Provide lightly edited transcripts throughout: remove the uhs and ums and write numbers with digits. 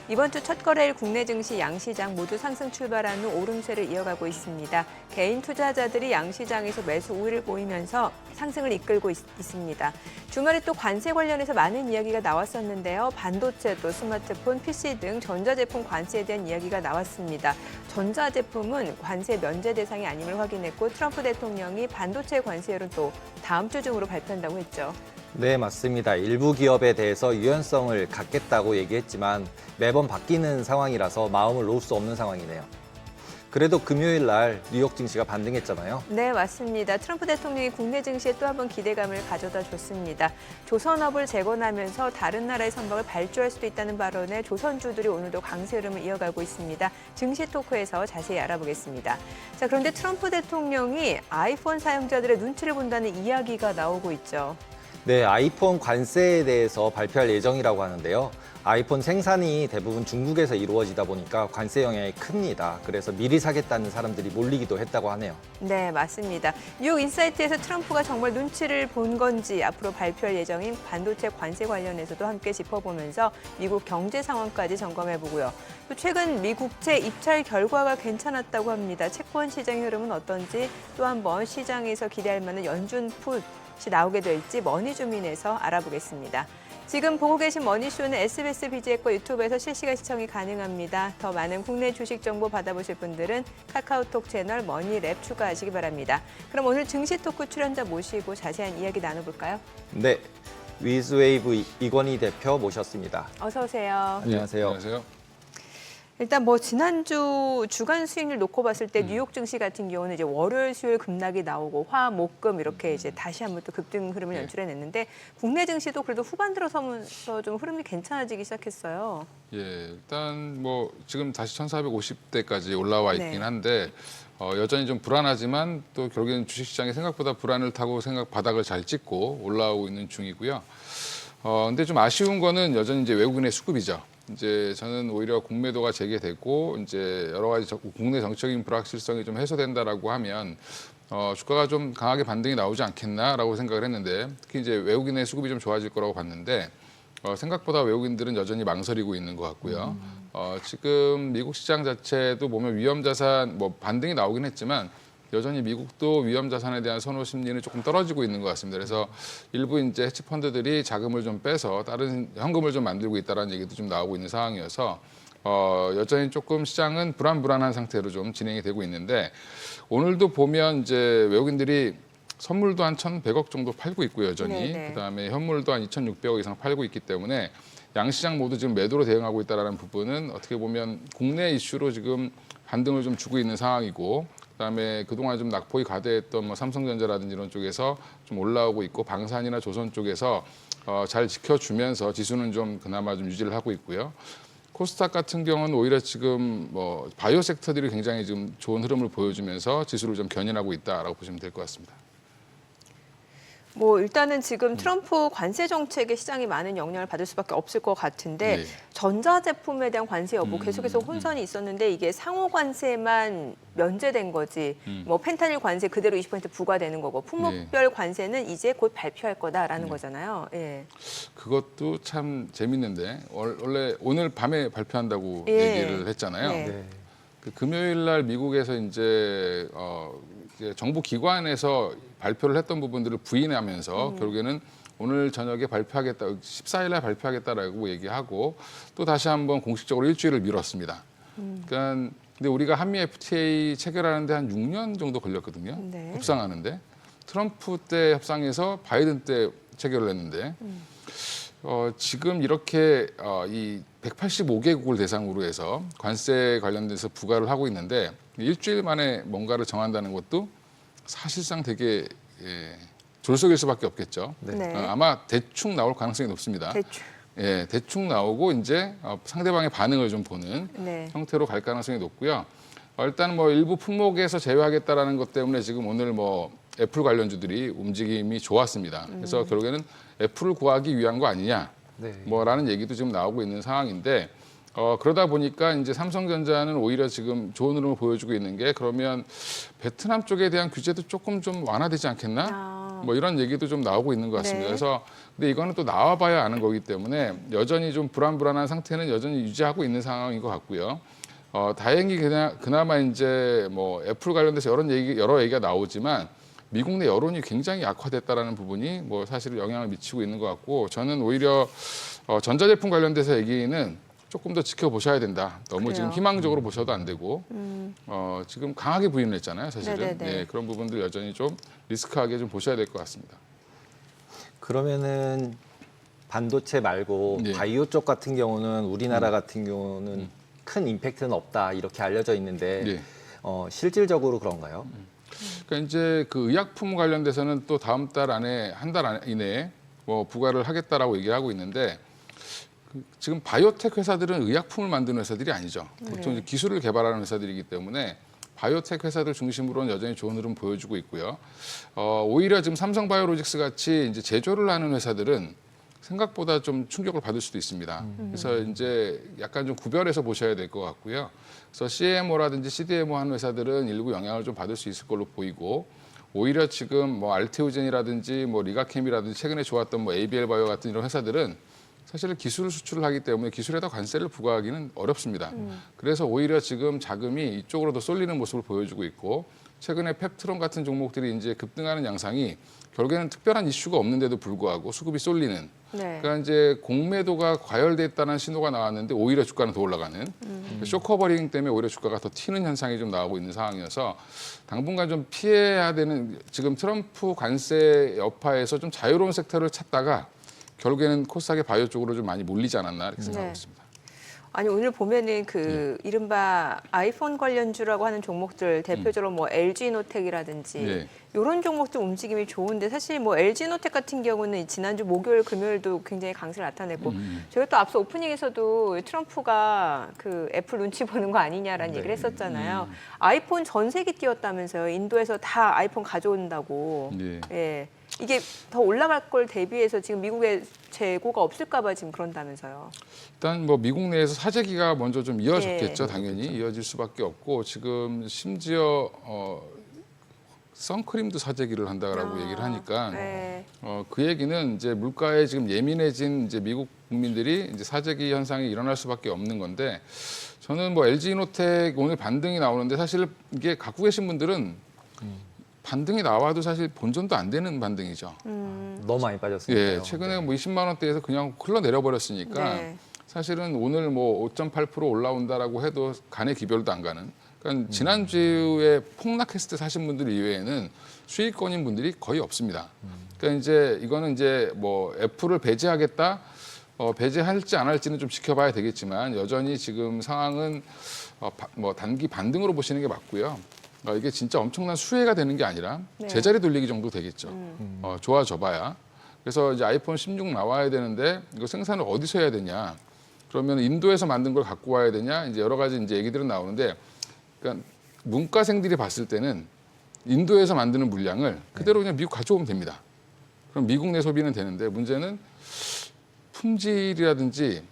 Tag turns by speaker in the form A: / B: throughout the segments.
A: 이번 주 첫 거래일 국내 증시 양시장 모두 상승 출발한 후 오름세를 이어가고 있습니다. 개인 투자자들이 양시장에서 매수 우위를 보이면서 상승을 이끌고 있습니다. 주말에 또 관세 관련해서 많은 이야기가 나왔었는데요. 반도체, 또 스마트폰, PC 등 전자제품 관세에 대한 이야기가 나왔습니다. 전자제품은 관세 면제 대상이 아님을 확인했고 트럼프 대통령이 반도체 관세율은 또 다음 주 중으로 발표한다고 했죠.
B: 네, 맞습니다. 일부 기업에 대해서 유연성을 갖겠다고 얘기했지만 매번 바뀌는 상황이라서 마음을 놓을 수 없는 상황이네요. 그래도 금요일 날 뉴욕 증시가 반등했잖아요.
A: 네, 맞습니다. 트럼프 대통령이 국내 증시에 또 한 번 기대감을 가져다 줬습니다. 조선업을 재건하면서 다른 나라의 선박을 발주할 수도 있다는 발언에 조선주들이 오늘도 강세 흐름을 이어가고 있습니다. 증시 토크에서 자세히 알아보겠습니다. 자, 그런데 트럼프 대통령이 아이폰 사용자들의 눈치를 본다는 이야기가 나오고 있죠.
B: 네, 아이폰 관세에 대해서 발표할 예정이라고 하는데요. 아이폰 생산이 대부분 중국에서 이루어지다 보니까 관세 영향이 큽니다. 그래서 미리 사겠다는 사람들이 몰리기도 했다고 하네요.
A: 네, 맞습니다. 뉴욕 인사이트에서 트럼프가 정말 눈치를 본 건지 앞으로 발표할 예정인 반도체 관세 관련해서도 함께 짚어보면서 미국 경제 상황까지 점검해보고요. 또 최근 미 국채 입찰 결과가 괜찮았다고 합니다. 채권 시장의 흐름은 어떤지 또 한번 시장에서 기대할 만한 연준 풋이 나오게 될지 머니주민에서 알아보겠습니다. 지금 보고 계신 머니쇼는 SBS BG앱과 유튜브에서 실시간 시청이 가능합니다. 더 많은 국내 주식 정보 받아보실 분들은 카카오톡 채널 머니랩 추가하시기 바랍니다. 그럼 오늘 증시 토크 출연자 모시고 자세한 이야기 나눠볼까요?
B: 네, 위즈웨이브 이건희 대표 모셨습니다.
A: 어서 오세요.
B: 안녕하세요.
C: 안녕하세요.
A: 일단 뭐 지난주 주간 수익률 놓고 봤을 때 뉴욕 증시 같은 경우는 이제 월요일, 수요일 급락이 나오고 화, 목, 금 이렇게 이제 다시 한번 또 급등 흐름을 연출해냈는데 국내 증시도 그래도 후반 들어서면서 좀 흐름이 괜찮아지기 시작했어요.
C: 예, 일단 뭐 지금 다시 1,450대까지 올라와 있긴 한데 여전히 좀 불안하지만 또 결국에는 주식시장이 생각보다 불안을 타고 바닥을 잘 찍고 올라오고 있는 중이고요. 근데 좀 아쉬운 거는 여전히 이제 외국인의 수급이죠. 이제 저는 오히려 공매도가 재개되고 이제 여러 가지 국내 정치적인 불확실성이 좀 해소된다라고 하면 주가가 좀 강하게 반등이 나오지 않겠나라고 생각을 했는데 특히 이제 외국인의 수급이 좀 좋아질 거라고 봤는데 생각보다 외국인들은 여전히 망설이고 있는 것 같고요. 지금 미국 시장 자체도 보면 위험자산 뭐 반등이 나오긴 했지만 여전히 미국도 위험자산에 대한 선호 심리는 조금 떨어지고 있는 것 같습니다. 그래서 일부 이제 해치펀드들이 자금을 좀 빼서 다른 현금을 좀 만들고 있다는 얘기도 좀 나오고 있는 상황이어서 여전히 조금 시장은 불안한 상태로 좀 진행이 되고 있는데 오늘도 보면 이제 외국인들이 선물도 한 1,100억 정도 팔고 있고요, 여전히.
A: 네네.
C: 그다음에 현물도 한 2,600억 이상 팔고 있기 때문에 양시장 모두 지금 매도로 대응하고 있다는 부분은 어떻게 보면 국내 이슈로 지금 반등을 좀 주고 있는 상황이고 그다음에 그동안 좀 낙폭이 과대했던 뭐 삼성전자라든지 이런 쪽에서 좀 올라오고 있고 방산이나 조선 쪽에서 잘 지켜주면서 지수는 좀 그나마 좀 유지를 하고 있고요. 코스닥 같은 경우는 오히려 지금 뭐 바이오 섹터들이 굉장히 지금 좋은 흐름을 보여주면서 지수를 좀 견인하고 있다라고 보시면 될 것 같습니다.
A: 뭐 일단은 지금 트럼프 관세 정책에 시장이 많은 영향을 받을 수밖에 없을 것 같은데
C: 네.
A: 전자제품에 대한 관세 여부 계속해서 혼선이 있었는데 이게 상호 관세만 면제된 거지 뭐 펜타닐 관세 그대로 20% 부과되는 거고 품목별 관세는 이제 곧 발표할 거다라는 거잖아요. 예.
C: 그것도 참 재밌는데 원래 오늘 밤에 발표한다고
A: 예.
C: 얘기를 했잖아요.
A: 네.
B: 네.
C: 그 금요일 날 미국에서 이제 정부 기관에서 발표를 했던 부분들을 부인하면서 결국에는 오늘 저녁에 발표하겠다, 14일 날 발표하겠다라고 얘기하고 또 다시 한번 공식적으로 일주일을 미뤘습니다. 그러니까 근데 우리가 한미 FTA 체결하는데 한 6년 정도 걸렸거든요.
A: 네.
C: 협상하는데 트럼프 때 협상해서 바이든 때 체결을 했는데 지금 이렇게 이 185개국을 대상으로 해서 관세 관련돼서 부과를 하고 있는데 일주일 만에 뭔가를 정한다는 것도 사실상 되게 졸속일 수밖에 없겠죠.
A: 네.
C: 아마 대충 나올 가능성이 높습니다.
A: 대충.
C: 예, 대충 나오고 이제 상대방의 반응을 좀 보는
A: 네.
C: 형태로 갈 가능성이 높고요. 일단 뭐 일부 품목에서 제외하겠다라는 것 때문에 지금 오늘 뭐 애플 관련주들이 움직임이 좋았습니다. 그래서 결국에는 애플을 구하기 위한 거 아니냐,
B: 네.
C: 뭐라는 얘기도 지금 나오고 있는 상황인데 그러다 보니까 이제 삼성전자는 오히려 지금 좋은 흐름을 보여주고 있는 게 그러면 베트남 쪽에 대한 규제도 조금 좀 완화되지 않겠나? 뭐 이런 얘기도 좀 나오고 있는 것 같습니다.
A: 네.
C: 그래서 근데 이거는 또 나와봐야 아는 거기 때문에 여전히 좀 불안한 상태는 여전히 유지하고 있는 상황인 것 같고요. 다행히 그나마 이제 뭐 애플 관련돼서 여러 얘기가 나오지만 미국 내 여론이 굉장히 악화됐다라는 부분이 뭐 사실 영향을 미치고 있는 것 같고 저는 오히려 전자제품 관련돼서 얘기는 조금 더 지켜보셔야 된다. 너무
A: 그래요?
C: 지금 희망적으로 보셔도 안 되고 지금 강하게 부인을 했잖아요. 사실은
A: 네네네.
C: 네, 그런 부분들 여전히 좀 리스크하게 좀 보셔야 될 것 같습니다.
B: 그러면은 반도체 말고
C: 네.
B: 바이오 쪽 같은 경우는 우리나라 같은 경우는 큰 임팩트는 없다 이렇게 알려져 있는데
C: 네.
B: 실질적으로 그런가요?
C: 그러니까 이제 그 의약품 관련돼서는 또 다음 달 안에 한 달 이내에 뭐 부과를 하겠다라고 얘기를 하고 있는데 지금 바이오텍 회사들은 의약품을 만드는 회사들이 아니죠. 보통 이제 기술을 개발하는 회사들이기 때문에 바이오텍 회사들 중심으로는 여전히 좋은 흐름 보여주고 있고요. 오히려 지금 삼성바이오로직스 같이 이제 제조를 하는 회사들은 생각보다 좀 충격을 받을 수도 있습니다. 그래서 이제 약간 좀 구별해서 보셔야 될 것 같고요. 그래서 CMO라든지 CDMO 하는 회사들은 일부 영향을 좀 받을 수 있을 걸로 보이고 오히려 지금 뭐 알테오젠이라든지 뭐 리가캠이라든지 최근에 좋았던 뭐 ABL 바이오 같은 이런 회사들은 사실은 기술 수출을 하기 때문에 기술에다 관세를 부과하기는 어렵습니다. 그래서 오히려 지금 자금이 이쪽으로 더 쏠리는 모습을 보여주고 있고 최근에 펩트론 같은 종목들이 이제 급등하는 양상이 결국에는 특별한 이슈가 없는데도 불구하고 수급이 쏠리는
A: 네.
C: 그러니까 이제 공매도가 과열됐다는 신호가 나왔는데 오히려 주가는 더 올라가는 쇼커버링 때문에 오히려 주가가 더 튀는 현상이 좀 나오고 있는 상황이어서 당분간 좀 피해야 되는 지금 트럼프 관세 여파에서 좀 자유로운 섹터를 찾다가 결국에는 코스닥의 바이오 쪽으로 좀 많이 몰리지 않았나 이렇게 생각하고
A: 네.
C: 있습니다.
A: 아니 오늘 보면은 그 이른바 아이폰 관련주라고 하는 종목들 대표적으로 뭐 LG노텍이라든지
C: 네.
A: 이런 종목들 움직임이 좋은데 사실 뭐 LG노텍 같은 경우는 지난주 목요일 금요일도 굉장히 강세를 나타냈고 저희가 또 앞서 오프닝에서도 트럼프가 그 애플 눈치 보는 거 아니냐라는 얘기를 했었잖아요. 아이폰 전세기 띄웠다면서요. 인도에서 다 아이폰 가져온다고.
C: 네.
A: 예. 이게 더 올라갈 걸 대비해서 지금 미국에 재고가 없을까 봐 지금 그런다면서요.
C: 일단 뭐 미국 내에서 사재기가 먼저 좀 이어졌겠죠.
A: 예.
C: 당연히 이어질 수밖에 없고 지금 심지어 선크림도 사재기를 한다라고 얘기를 하니까
A: 네.
C: 그 얘기는 이제 물가에 지금 예민해진 이제 미국 국민들이 이제 사재기 현상이 일어날 수밖에 없는 건데 저는 뭐 LG노텍 오늘 반등이 나오는데 사실 이게 갖고 계신 분들은 반등이 나와도 사실 본전도 안 되는 반등이죠.
B: 너무 많이 빠졌으니까요.
C: 예, 최근에 뭐 20만 원대에서 그냥 흘러내려 버렸으니까
A: 네.
C: 사실은 오늘 뭐 5.8% 올라온다라고 해도 간의 기별도 안 가는. 그러니까 지난주에 폭락했을 때 사신 분들 이외에는 수익권인 분들이 거의 없습니다. 그러니까 이제 이거는 이제 뭐 애플을 배제하겠다, 배제할지 안 할지는 좀 지켜봐야 되겠지만 여전히 지금 상황은 뭐 단기 반등으로 보시는 게 맞고요. 이게 진짜 엄청난 수혜가 되는 게 아니라
A: 네.
C: 제자리 돌리기 정도 되겠죠. 좋아져봐야. 그래서 이제 아이폰 16 나와야 되는데 이거 생산을 어디서 해야 되냐? 그러면 인도에서 만든 걸 갖고 와야 되냐? 이제 여러 가지 이제 얘기들은 나오는데, 그러니까 문과생들이 봤을 때는 인도에서 만드는 물량을 그대로 그냥 미국 가져오면 됩니다. 그럼 미국 내 소비는 되는데 문제는 품질이라든지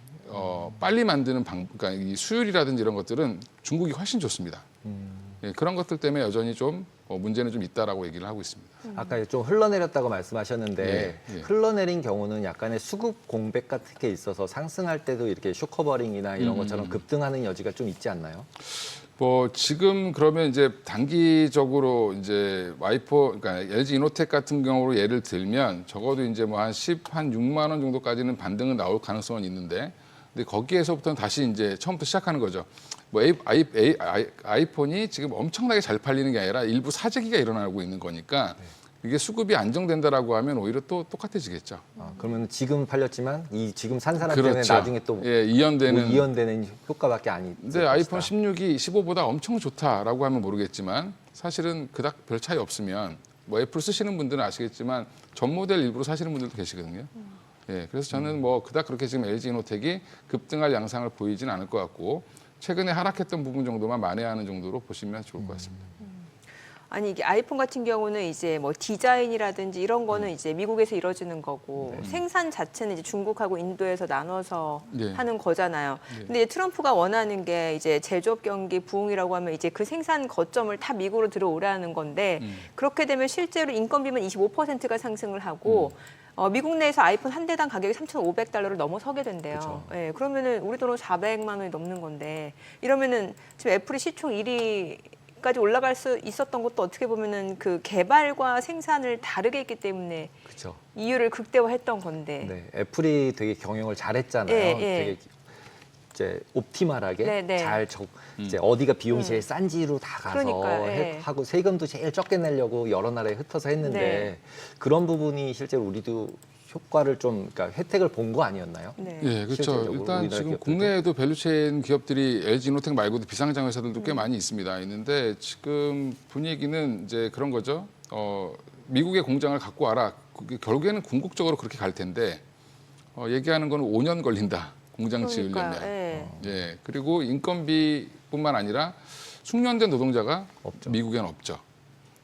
C: 빨리 만드는 그러니까 이 수율이라든지 이런 것들은 중국이 훨씬 좋습니다. 예, 그런 것들 때문에 여전히 좀 문제는 좀 있다라고 얘기를 하고 있습니다.
B: 아까 좀 흘러내렸다고 말씀하셨는데
C: 예, 예.
B: 흘러내린 경우는 약간의 수급 공백 같은 게 있어서 상승할 때도 이렇게 쇼커버링이나 이런 것처럼 급등하는 여지가 좀 있지 않나요?
C: 뭐 지금 그러면 이제 단기적으로 이제 그러니까 LG 이노텍 같은 경우로 예를 들면 적어도 이제 뭐 한 6만 원 정도까지는 반등은 나올 가능성은 있는데, 근데 거기에서부터는 다시 이제 처음부터 시작하는 거죠. 뭐 아이폰이 지금 엄청나게 잘 팔리는 게 아니라 일부 사재기가 일어나고 있는 거니까 이게 수급이 안정된다라고 하면 오히려 또 똑같아지겠죠.
B: 그러면 지금 팔렸지만 이 지금 산 사람들은
C: 그렇죠.
B: 나중에 또
C: 예, 이연되는.
B: 효과밖에 아니.
C: 근데 아이폰 16이 15보다 엄청 좋다라고 하면 모르겠지만 사실은 그닥 별 차이 없으면 뭐 애플 쓰시는 분들은 아시겠지만 전 모델 일부러 사시는 분들도 계시거든요. 예, 그래서 저는 뭐 그닥 그렇게 지금 LG이노텍이 급등할 양상을 보이진 않을 것 같고 최근에 하락했던 부분 정도만 만회하는 정도로 보시면 좋을 것 같습니다.
A: 아니 이게 아이폰 같은 경우는 이제 뭐 디자인이라든지 이런 거는 이제 미국에서 이루어지는 거고 생산 자체는 이제 중국하고 인도에서 나눠서
C: 네.
A: 하는 거잖아요. 근데 이제 트럼프가 원하는 게 이제 제조업 경기 부흥이라고 하면 이제 그 생산 거점을 다 미국으로 들어오라는 건데 그렇게 되면 실제로 인건비만 25%가 상승을 하고 미국 내에서 아이폰 한 대당 가격이 3,500달러를 넘어서게 된대요. 예, 그러면은 우리 돈으로 400만 원이 넘는 건데 이러면은 지금 애플이 시총 1위까지 올라갈 수 있었던 것도 어떻게 보면은 그 개발과 생산을 다르게 했기 때문에
B: 그렇죠.
A: 이유를 극대화했던 건데.
B: 네, 애플이 되게 경영을 잘했잖아요.
A: 예, 예.
B: 되게 이제 옵티멀하게
A: 네, 네.
B: 이제 어디가 비용이 제일 싼지로 다 가서
A: 그러니까요, 예.
B: 하고 세금도 제일 적게 내려고 여러 나라에 흩어서 했는데
A: 네.
B: 그런 부분이 실제로 우리도 효과를 좀 그러니까 혜택을 본 거 아니었나요?
A: 네.
C: 예, 그렇죠.
B: 실질적으로
C: 일단
B: 우리나라
C: 지금
B: 기업들도?
C: 국내에도 밸류체인 기업들이 LG 이노텍 말고도 비상장 회사들도 꽤 많이 있는데 지금 분위기는 이제 그런 거죠. 미국의 공장을 갖고 와라. 그게 결국에는 궁극적으로 그렇게 갈 텐데 얘기하는 거는 5년 걸린다. 공장
A: 그러니까요.
C: 지으려면.
A: 예.
C: 예, 그리고 인건비뿐만 아니라 숙련된 노동자가
B: 없죠.
C: 미국에는 없죠.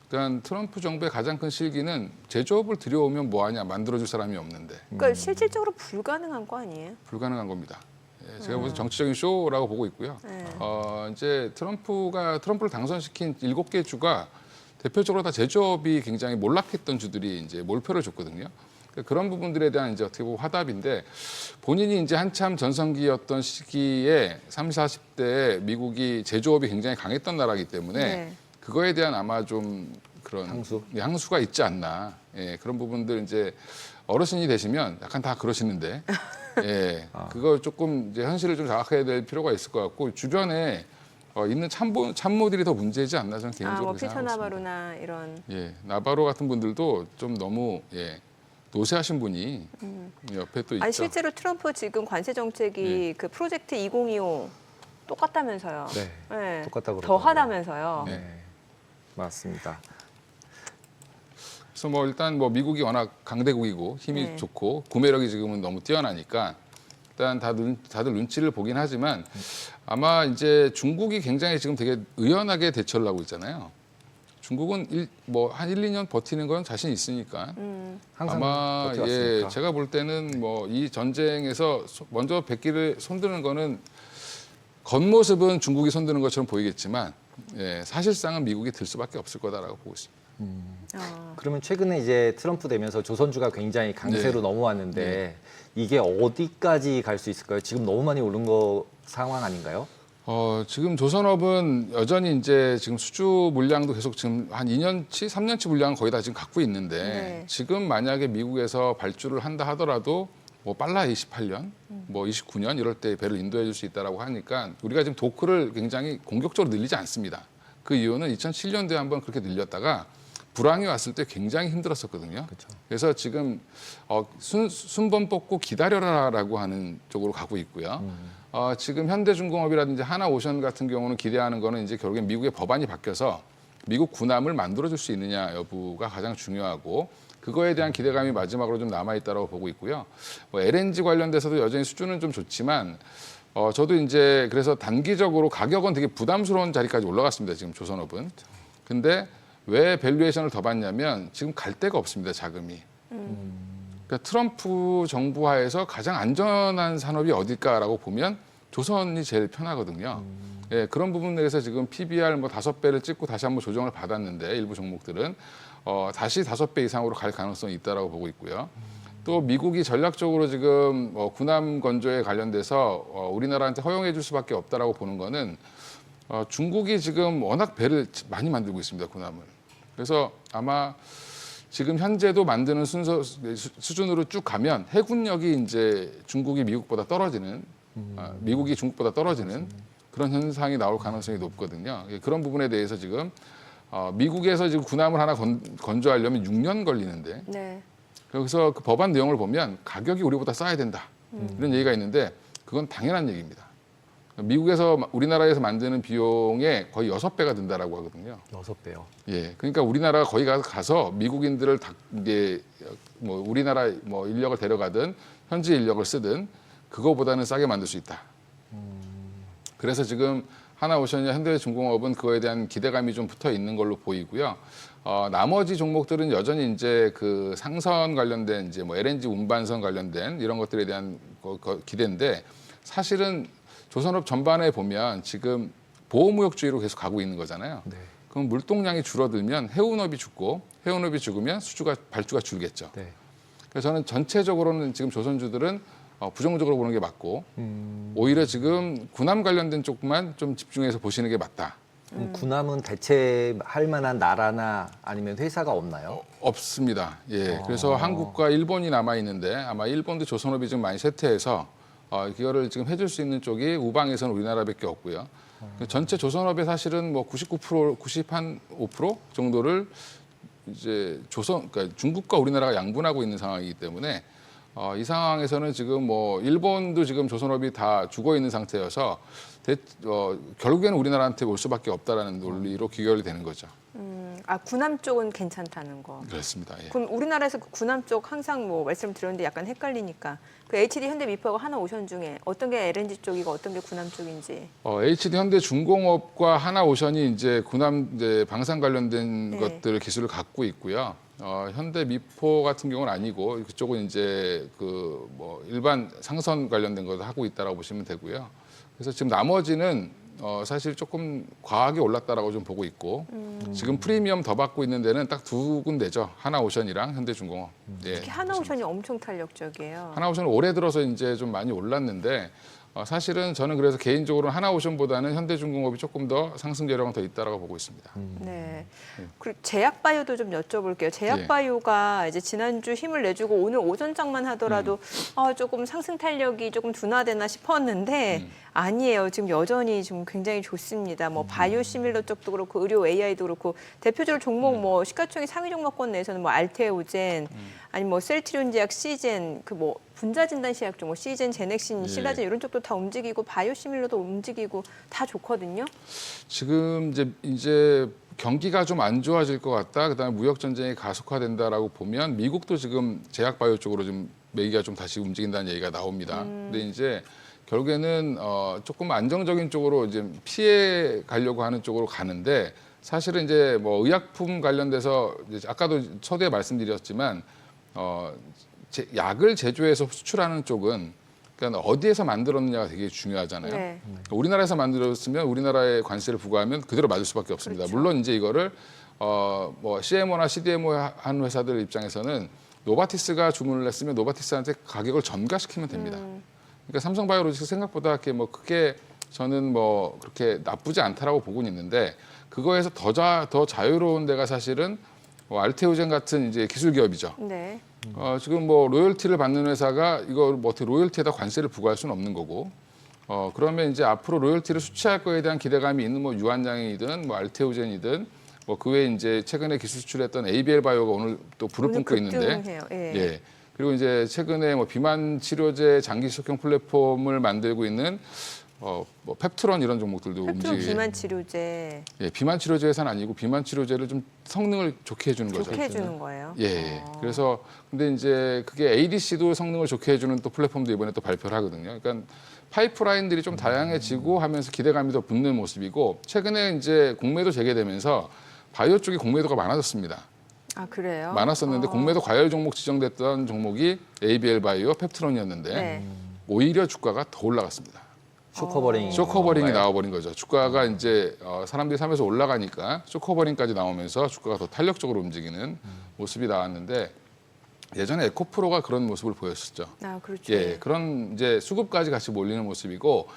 C: 그러니까 트럼프 정부의 가장 큰 실기는 제조업을 들여오면 뭐하냐 만들어줄 사람이 없는데
A: 그러니까 실질적으로 불가능한 거 아니에요?
C: 불가능한 겁니다. 예, 제가 보기엔 정치적인 쇼라고 보고 있고요.
A: 네.
C: 이제 트럼프를 당선시킨 7개 주가 대표적으로 다 제조업이 굉장히 몰락했던 주들이 이제 몰표를 줬거든요. 그런 부분들에 대한 이제 어떻게 보면 화답인데 본인이 이제 한참 전성기였던 시기에 30, 40대에 미국이 제조업이 굉장히 강했던 나라이기 때문에
A: 네.
C: 그거에 대한 아마 좀 그런 향수가 있지 않나. 예, 그런 부분들 이제 어르신이 되시면 약간 다 그러시는데 예, 그걸 조금 이제 현실을 좀 자각해야 될 필요가 있을 것 같고 주변에 있는 참모들이 더 문제지 않나 저는 개인적으로
A: 뭐 피터
C: 생각하고 있습니다.
A: 나바로나 이런.
C: 예, 나바로 같은 분들도 좀 너무 노쇠하신 분이 옆에 또 있죠.
A: 아니 실제로 트럼프 지금 관세 정책이 그 프로젝트 2025 똑같다면서요.
B: 네,
A: 네.
B: 똑같다고
A: 더
B: 그러더라고요.
A: 하다면서요.
C: 네.
B: 네, 맞습니다.
C: 그래서 뭐 일단 뭐 미국이 워낙 강대국이고 힘이
A: 네.
C: 좋고 구매력이 지금은 너무 뛰어나니까 일단 다들 눈치를 보긴 하지만 아마 이제 중국이 굉장히 지금 되게 의연하게 대처를 하고 있잖아요. 중국은 한 1, 2년 버티는 건 자신 있으니까
B: 항상
C: 아마
B: 버텨왔으니까.
C: 제가 볼 때는 뭐 이 전쟁에서 먼저 백기를 손드는 거는 겉모습은 중국이 손드는 것처럼 보이겠지만 사실상은 미국이 들 수밖에 없을 거다라고 보고 있습니다.
B: 그러면 최근에 이제 트럼프 되면서 조선주가 굉장히 강세로
C: 네.
B: 넘어왔는데 이게 어디까지 갈 수 있을까요? 지금 너무 많이 오른 거 상황 아닌가요?
C: 지금 조선업은 여전히 이제 지금 수주 물량도 계속 지금 한 2년치, 3년치 물량은 거의 다 지금 갖고 있는데
A: 네.
C: 지금 만약에 미국에서 발주를 한다 하더라도 뭐 빨라 28년, 뭐 29년 이럴 때 배를 인도해 줄 수 있다라고 하니까 우리가 지금 도크를 굉장히 공격적으로 늘리지 않습니다. 그 이유는 2007년도에 한번 그렇게 늘렸다가 불황이 왔을 때 굉장히 힘들었었거든요.
B: 그렇죠.
C: 그래서 지금 순번 뽑고 기다려라라고 하는 쪽으로 가고 있고요. 지금 현대중공업이라든지 하나오션 같은 경우는 기대하는 거는 이제 결국엔 미국의 법안이 바뀌어서 미국 군함을 만들어줄 수 있느냐 여부가 가장 중요하고 그거에 대한 기대감이 마지막으로 좀 남아있다고 보고 있고요. 뭐 LNG 관련돼서도 여전히 수준은 좀 좋지만 저도 이제 그래서 단기적으로 가격은 되게 부담스러운 자리까지 올라갔습니다. 지금 조선업은. 근데 왜 밸류에이션을 더 받냐면 지금 갈 데가 없습니다. 자금이. 그러니까 트럼프 정부 하에서 가장 안전한 산업이 어딜까라고 보면 조선이 제일 편하거든요. 예, 그런 부분에서 지금 PBR 뭐 5배를 찍고 다시 한번 조정을 받았는데 일부 종목들은 다시 5배 이상으로 갈 가능성이 있다라고 보고 있고요. 또 미국이 전략적으로 지금 군함 건조에 관련돼서 우리나라한테 허용해 줄 수밖에 없다라고 보는 거는 중국이 지금 워낙 배를 많이 만들고 있습니다. 군함을. 그래서 아마 지금 현재도 만드는 수준으로 쭉 가면 해군력이 이제 중국이 미국보다 떨어지는 미국이 중국보다 떨어지는 그런 현상이 나올 가능성이 높거든요. 그런 부분에 대해서 지금 미국에서 지금 군함을 하나 건조하려면 6년 걸리는데
A: 네.
C: 그래서 그 법안 내용을 보면 가격이 우리보다 싸야 된다 이런 얘기가 있는데 그건 당연한 얘기입니다. 미국에서 우리나라에서 만드는 비용의 거의 6배가 든다라고 하거든요.
B: 6배요.
C: 예, 그러니까 우리나라가 거기 가서 미국인들을 이게 뭐 우리나라 뭐 인력을 데려가든 현지 인력을 쓰든 그거보다는 싸게 만들 수 있다. 그래서 지금 하나오션이나 현대중공업은 그거에 대한 기대감이 좀 붙어 있는 걸로 보이고요. 나머지 종목들은 여전히 이제 그 상선 관련된 이제 뭐 LNG 운반선 관련된 이런 것들에 대한 기대인데 사실은 조선업 전반에 보면 지금 보호무역주의로 계속 가고 있는 거잖아요.
B: 네.
C: 그럼 물동량이 줄어들면 해운업이 죽고 해운업이 죽으면 발주가 줄겠죠.
B: 네.
C: 그래서 저는 전체적으로는 지금 조선주들은 부정적으로 보는 게 맞고 오히려 지금 군함 관련된 쪽만 좀 집중해서 보시는 게 맞다.
B: 군함은 대체할 만한 나라나 아니면 회사가 없나요?
C: 없습니다. 예. 그래서 한국과 일본이 남아 있는데 아마 일본도 조선업이 지금 많이 쇠퇴해서 이거를 지금 해줄 수 있는 쪽이 우방에서는 우리나라밖에 없고요. 전체 조선업의 사실은 뭐 99%, 95% 정도를 이제 그러니까 중국과 우리나라가 양분하고 있는 상황이기 때문에 이 상황에서는 지금 뭐 일본도 지금 조선업이 다 죽어 있는 상태여서 결국에는 우리나라한테 올 수밖에 없다라는 논리로 귀결이 되는 거죠.
A: 군함 쪽은 괜찮다는 거.
C: 그렇습니다. 예.
A: 그럼 우리나라에서 그 군함 쪽 항상 뭐 말씀드렸는데 약간 헷갈리니까 그 HD 현대미포하고 하나오션 중에 어떤 게 LNG 쪽이고 어떤 게 군함 쪽인지.
C: HD 현대중공업과 하나오션이 이제 군함 이제 방산 관련된
A: 네.
C: 것들 기술을 갖고 있고요. 현대미포 같은 경우는 아니고 그쪽은 이제 그 뭐 일반 상선 관련된 것을 하고 있다라고 보시면 되고요. 그래서 지금 나머지는 사실 조금 과하게 올랐다라고 좀 보고 있고 지금 프리미엄 더 받고 있는 데는 딱 두 군데죠. 하나오션이랑 현대중공업. 예,
A: 특히 하나오션이 엄청 탄력적이에요.
C: 하나오션은 올해 들어서 이제 좀 많이 올랐는데 사실은 저는 그래서 개인적으로 하나오션보다는 현대중공업이 조금 더 상승 재료가 더 있다라고 보고 있습니다.
A: 네. 그리고 제약바이오도 좀 여쭤볼게요. 제약바이오가 이제 지난주 힘을 내주고 오늘 오전장만 하더라도 조금 상승 탄력이 조금 둔화되나 싶었는데 아니에요. 지금 여전히 지금 굉장히 좋습니다. 뭐 바이오 시밀러 쪽도 그렇고 의료 AI도 그렇고 대표적으로 종목 뭐 시가총액 상위 종목권 내에서는 뭐 알테오젠 아니면 뭐 셀트리온 제약 시젠 그 뭐 분자진단 시약 쪽 뭐 시젠 제넥신
C: 예.
A: 시가젠 이런 쪽도 다 움직이고 바이오 시밀러도 움직이고 다 좋거든요.
C: 지금 이제 경기가 좀 안 좋아질 것 같다. 그다음에 무역 전쟁이 가속화된다라고 보면 미국도 지금 제약 바이오 쪽으로 좀 매기가 좀 다시 움직인다는 얘기가 나옵니다. 근데 이제 결국에는 조금 안정적인 쪽으로 이제 피해 가려고 하는 쪽으로 가는데 사실은 이제 뭐 의약품 관련돼서 이제 아까도 서두에 말씀드렸지만 약을 제조해서 수출하는 쪽은 그러니까 어디에서 만들었느냐가 되게 중요하잖아요.
A: 네.
C: 우리나라에서 만들었으면 우리나라에 관세를 부과하면 그대로 맞을 수밖에 없습니다.
A: 그렇죠.
C: 물론 이제 이거를 뭐 CMO나 CDMO 한 회사들 입장에서는 노바티스가 주문을 했으면 노바티스한테 가격을 전가시키면 됩니다. 그러니까 삼성바이오로직스 생각보다 이렇게 뭐 크게 저는 뭐 그렇게 나쁘지 않다라고 보고는 있는데 그거에서 더 자유로운 데가 사실은 뭐 알테오젠 같은 이제 기술 기업이죠.
A: 네.
C: 지금 뭐 로열티를 받는 회사가 이걸 뭐 어떻게 로열티에다 관세를 부과할 수는 없는 거고 그러면 이제 앞으로 로열티를 수취할 거에 대한 기대감이 있는 뭐 유한양이든 뭐 알테오젠이든 뭐 그 외에 이제 최근에 기술 수출했던 ABL 바이오가 오늘 또 불을
A: 오늘
C: 뿜고 있는데
A: 급등해요. 예.
C: 예. 그리고 이제 최근에 뭐 비만 치료제 장기 지속형 플랫폼을 만들고 있는 뭐 펩트론 이런 종목들도
A: 펩트론
C: 움직이고
A: 비만 치료제
C: 예, 비만 치료제 회사는 아니고 비만 치료제를 좀 성능을 좋게 해주는 거죠.
A: 좋게 해주는 거예요.
C: 예. 그래서 근데 이제 그게 ADC도 성능을 좋게 해주는 또 플랫폼도 이번에 또 발표를 하거든요. 그러니까 파이프라인들이 좀 다양해지고 하면서 기대감이 더 붙는 모습이고 최근에 이제 공매도 재개되면서 바이오 쪽이 공매도가 많아졌습니다.
A: 아 그래요?
C: 많았었는데 공매도 과열 종목 지정됐던 종목이 ABL 바이오, 펩트론이었는데
A: 네.
C: 오히려 주가가 더 올라갔습니다.
B: 쇼커버링.
C: 쇼커버링이 나와버린 거죠. 주가가 이제 사람들이 사면서 올라가니까 쇼커버링까지 나오면서 주가가 더 탄력적으로 움직이는 모습이 나왔는데 예전에 에코프로가 그런 모습을 보였었죠.
A: 아 그렇죠.
C: 예, 그런 이제 수급까지 같이 몰리는 모습이고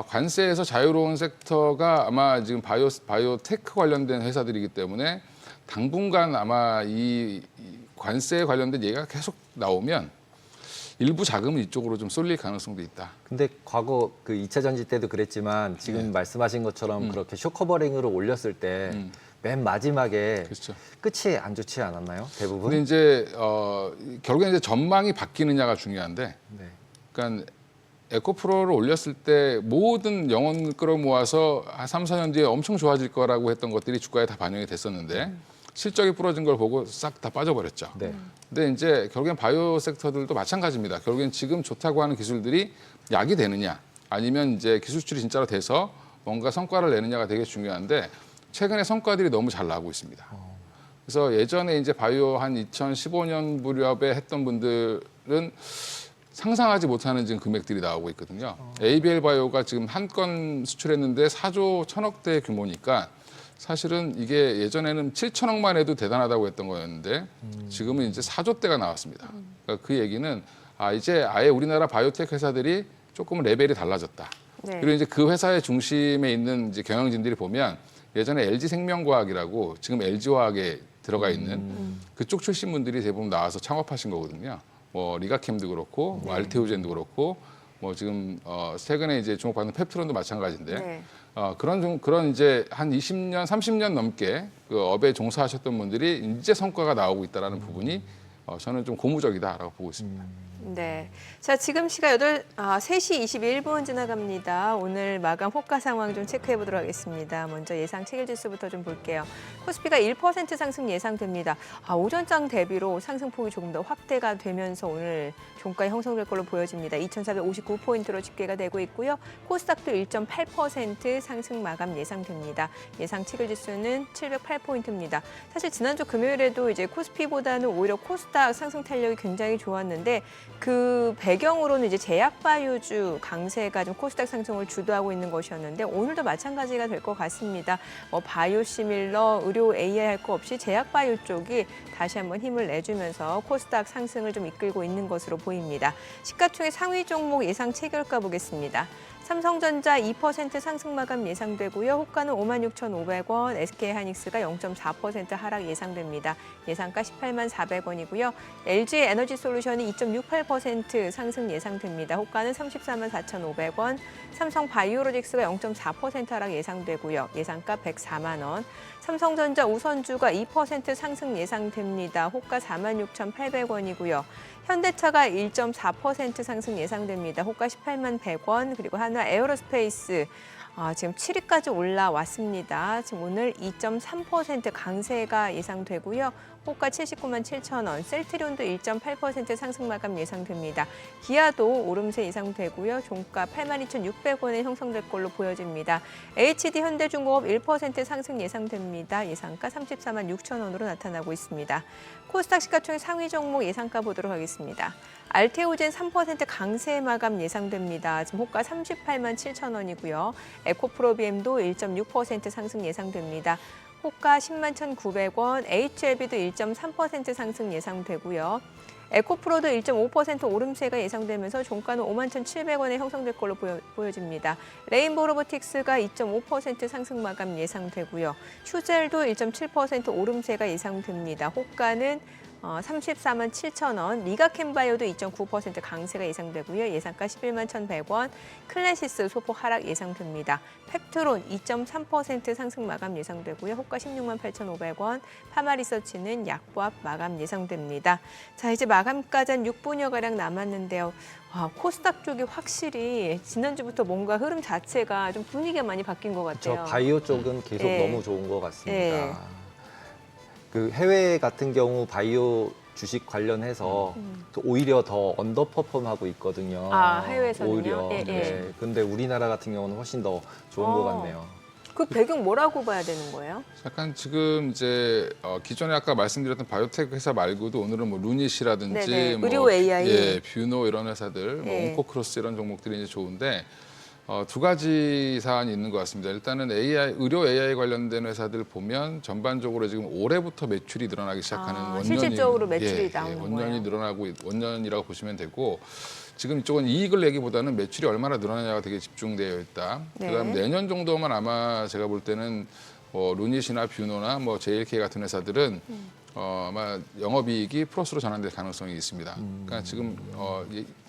C: 관세에서 자유로운 섹터가 아마 지금 바이오테크 관련된 회사들이기 때문에 당분간 아마 이 관세에 관련된 얘기가 계속 나오면 일부 자금은 이쪽으로 좀 쏠릴 가능성도 있다.
B: 근데 과거 그 2차 전지 때도 그랬지만 지금 말씀하신 것처럼 그렇게 쇼커버링으로 올렸을 때 맨 마지막에
C: 그렇죠.
B: 끝이 안 좋지 않았나요? 대부분?
C: 근데 이제 결국엔 이제 전망이 바뀌느냐가 중요한데,
B: 네.
C: 그러니까 에코프로를 올렸을 때 모든 영혼을 끌어모아서 한 3, 4년 뒤에 엄청 좋아질 거라고 했던 것들이 주가에 다 반영이 됐었는데 실적이 부러진 걸 보고 싹 다 빠져버렸죠.
B: 네.
C: 근데 이제 결국엔 바이오 섹터들도 마찬가지입니다. 결국엔 지금 좋다고 하는 기술들이 약이 되느냐, 아니면 이제 기술 수출이 진짜로 돼서 뭔가 성과를 내느냐가 되게 중요한데 최근에 성과들이 너무 잘 나오고 있습니다. 그래서 예전에 이제 바이오 한 2015년 무렵에 했던 분들은 상상하지 못하는 지금 금액들이 나오고 있거든요. ABL 바이오가 지금 한 건 수출했는데 4조 1,000억대 규모니까 사실은 이게 예전에는 7천억만 해도 대단하다고 했던 거였는데 지금은 이제 4조대가 나왔습니다. 그러니까 그 얘기는 이제 아예 우리나라 바이오텍 회사들이 조금 레벨이 달라졌다.
A: 네.
C: 그리고 이제 그 회사의 중심에 있는 이제 경영진들이 보면 예전에 LG 생명과학이라고 지금 LG화학에 들어가 있는 그쪽 출신 분들이 대부분 나와서 창업하신 거거든요. 뭐 리가캠도 그렇고, 뭐 알테오젠도 그렇고, 뭐 지금 최근에 이제 주목받는 펩트론도 마찬가지인데
A: 네.
C: 그런 이제 한 20년, 30년 넘게 그 업에 종사하셨던 분들이 이제 성과가 나오고 있다라는 부분이 저는 좀 고무적이다라고 보고 있습니다.
A: 네. 자, 지금 시각 3시 21분 지나갑니다. 오늘 마감 호가 상황 좀 체크해 보도록 하겠습니다. 먼저 예상 체결 지수부터 좀 볼게요. 코스피가 1% 상승 예상됩니다. 오전장 대비로 상승폭이 조금 더 확대가 되면서 오늘 종가에 형성될 걸로 보여집니다. 2,459포인트로 집계가 되고 있고요. 코스닥도 1.8% 상승 마감 예상됩니다. 예상 체결 지수는 708포인트입니다. 사실 지난주 금요일에도 이제 코스피보다는 오히려 코스닥 상승 탄력이 굉장히 좋았는데 그 배경으로는 이제 제약바이오주 강세가 좀 코스닥 상승을 주도하고 있는 것이었는데 오늘도 마찬가지가 될 것 같습니다. 뭐 바이오시밀러, 의료 AI 할 거 없이 제약바이오 쪽이 다시 한번 힘을 내주면서 코스닥 상승을 좀 이끌고 있는 것으로 보입니다. 시가총액 상위 종목 예상 체결가 보겠습니다. 삼성전자 2% 상승 마감 예상되고요. 호가는 56,500원, SK하이닉스가 0.4% 하락 예상됩니다. 예상가 184,400원이고요. LG에너지솔루션이 2.68% 상승 예상됩니다. 호가는 344,500원, 삼성바이오로직스가 0.4% 하락 예상되고요. 예상가 104만 원. 삼성전자 우선주가 2% 상승 예상됩니다. 호가 46,800원이고요. 현대차가 1.4% 상승 예상됩니다. 호가 181,100원. 그리고 하나 에어로스페이스 지금 7위까지 올라왔습니다. 지금 오늘 2.3% 강세가 예상되고요. 호가 797,000원, 셀트리온도 1.8% 상승 마감 예상됩니다. 기아도 오름세 예상되고요. 종가 82,600원에 형성될 걸로 보여집니다. HD 현대중공업 1% 상승 예상됩니다. 예상가 346,000원으로 나타나고 있습니다. 코스닥 시가총액 상위 종목 예상가 보도록 하겠습니다. 알테오젠 3% 강세 마감 예상됩니다. 지금 호가 387,000원이고요. 에코프로비엠도 1.6% 상승 예상됩니다. 호가 101,900원, HLB도 1.3% 상승 예상되고요. 에코프로도 1.5% 오름세가 예상되면서 종가는 51,700원에 형성될 걸로 보여집니다. 레인보우 로보틱스가 2.5% 상승 마감 예상되고요. 슈젤도 1.7% 오름세가 예상됩니다. 호가는 347,000원, 리가캠바이오도 2.9% 강세가 예상되고요. 예상가 111,100원, 클래시스 소폭 하락 예상됩니다. 펩트론 2.3% 상승 마감 예상되고요. 호가 168,500원, 파마리서치는 약보합 마감 예상됩니다. 자, 이제 마감까지 한 6분여가량 남았는데요. 코스닥 쪽이 확실히 지난주부터 뭔가 흐름 자체가 좀 분위기가 많이 바뀐 것 같아요.
B: 바이오 쪽은 계속
A: 네.
B: 너무 좋은 것 같습니다.
A: 네.
B: 그 해외 같은 경우 바이오 주식 관련해서 또 오히려 더 언더퍼폼하고 있거든요.
A: 해외에서는요?
B: 오히려.
A: 예, 예.
B: 네. 근데 우리나라 같은 경우는 훨씬 더 좋은 것 같네요.
A: 그 배경 뭐라고 봐야 되는 거예요?
C: 약간 지금 이제 기존에 아까 말씀드렸던 바이오텍 회사 말고도 오늘은 뭐 루닛이라든지
A: 네네.
C: 뭐
A: 의료 AI.
C: 예, 뷰노 이런 회사들, 뭐
A: 예.
C: 온코크로스 이런 종목들이 이제 좋은데 두 가지 사안이 있는 것 같습니다. 일단은 AI, 의료 AI 관련된 회사들 보면 전반적으로 지금 올해부터 매출이 늘어나기 시작하는 원년이
A: 실질적으로 매출이 나오는
C: 원년이
A: 거예요.
C: 늘어나고 원년이라고 보시면 되고 지금 이쪽은 이익을 내기보다는 매출이 얼마나 늘어나냐가 되게 집중되어 있다.
A: 네.
C: 그다음 내년 정도만 아마 제가 볼 때는 루닛이나 뷰노나 뭐 JLK 같은 회사들은 아마 영업이익이 플러스로 전환될 가능성이 있습니다. 그러니까 지금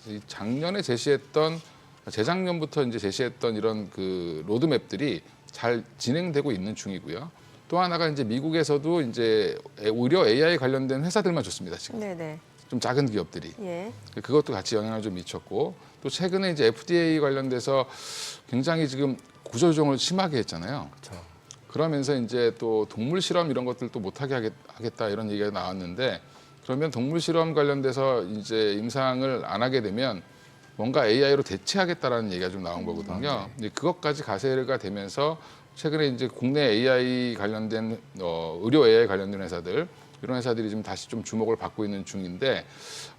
C: 이 작년에 제시했던 재작년부터 이제 제시했던 이런 그 로드맵들이 잘 진행되고 있는 중이고요. 또 하나가 이제 미국에서도 이제 의료 AI 관련된 회사들만 좋습니다. 지금
A: 네네.
C: 좀 작은 기업들이
A: 예.
C: 그것도 같이 영향을 좀 미쳤고 또 최근에 이제 FDA 관련돼서 굉장히 지금 구조조정을 심하게 했잖아요.
B: 그렇죠.
C: 그러면서 이제 또 동물 실험 이런 것들도 못하게 하겠다 이런 얘기가 나왔는데 그러면 동물 실험 관련돼서 이제 임상을 안 하게 되면 뭔가 AI로 대체하겠다라는 얘기가 좀 나온 거거든요. 이제 그것까지 가세가 되면서 최근에 이제 국내 AI 관련된 의료 AI 관련된 회사들 이런 회사들이 지금 다시 좀 주목을 받고 있는 중인데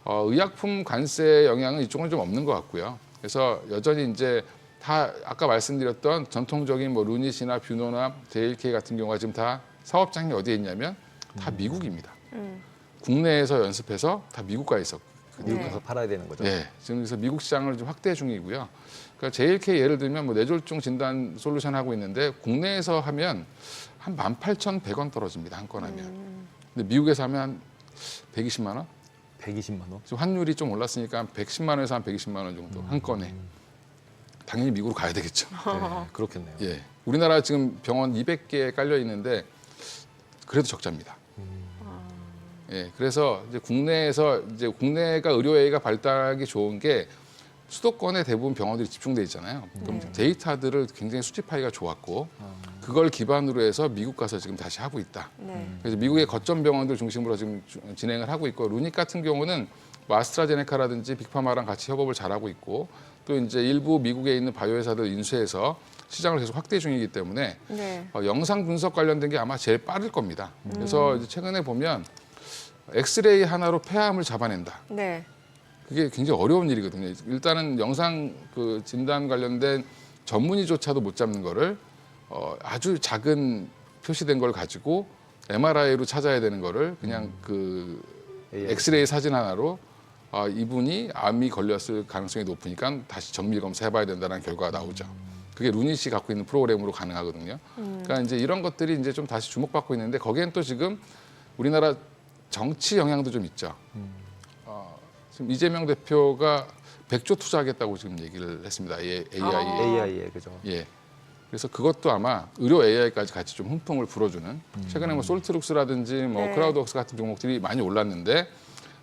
C: 의약품 관세 영향은 이쪽은 좀 없는 것 같고요. 그래서 여전히 이제 다 아까 말씀드렸던 전통적인 뭐 루닛이나 뷰노나 JLK 같은 경우가 지금 다 사업장이 어디에 있냐면 다 미국입니다. 국내에서 연습해서 다 미국 가 있었고.
B: 미국 가서 팔아야 되는 거죠.
C: 네, 지금 그래서 미국 시장을 좀 확대 중이고요. 그러니까 JLK 예를 들면 뭐 뇌졸중 진단 솔루션 하고 있는데 국내에서 하면 한 18,100원 떨어집니다. 한 건 하면. 근데 미국에서 하면 한 120만 원?
B: 120만 원.
C: 지금 환율이 좀 올랐으니까 한 110만 원에서 한 120만 원 정도 한 건에. 당연히 미국으로 가야 되겠죠.
B: 네, 그렇겠네요.
C: 예. 우리나라 지금 병원 200개 깔려 있는데 그래도 적자입니다. 예. 그래서 이제 국내에서 이제 국내가 의료 AI가 발달하기 좋은 게 수도권에 대부분 병원들이 집중돼 있잖아요. 그럼 데이터들을 굉장히 수집하기가 좋았고 그걸 기반으로 해서 미국 가서 지금 다시 하고 있다.
A: 네.
C: 그래서 미국의 거점 병원들 중심으로 지금 진행을 하고 있고 루닛 같은 경우는 뭐 아스트라제네카라든지 빅파마랑 같이 협업을 잘하고 있고 또 이제 일부 미국에 있는 바이오 회사들 인수해서 시장을 계속 확대 중이기 때문에
A: 네.
C: 영상 분석 관련된 게 아마 제일 빠를 겁니다. 그래서 이제 최근에 보면 엑스레이 하나로 폐암을 잡아낸다.
A: 네.
C: 그게 굉장히 어려운 일이거든요. 일단은 영상 그 진단 관련된 전문의조차도 못 잡는 거를 아주 작은 표시된 걸 가지고 MRI로 찾아야 되는 거를 그냥 그
B: AI.
C: 엑스레이 사진 하나로 이분이 암이 걸렸을 가능성이 높으니까 다시 정밀 검사해봐야 된다는 결과가 나오죠. 그게 루닛이 갖고 있는 프로그램으로 가능하거든요. 그러니까 이제 이런 것들이 이제 좀 다시 주목받고 있는데 거기엔 또 지금 우리나라 정치 영향도 좀 있죠. 지금 이재명 대표가 100조 투자하겠다고 지금 얘기를 했습니다. AI에.
B: AI에 그죠.
C: 예. 그래서 그것도 아마 의료 AI까지 같이 좀 훈풍을 불어주는 최근에 뭐 솔트룩스라든지 뭐
A: 네.
C: 크라우드웍스 같은 종목들이 많이 올랐는데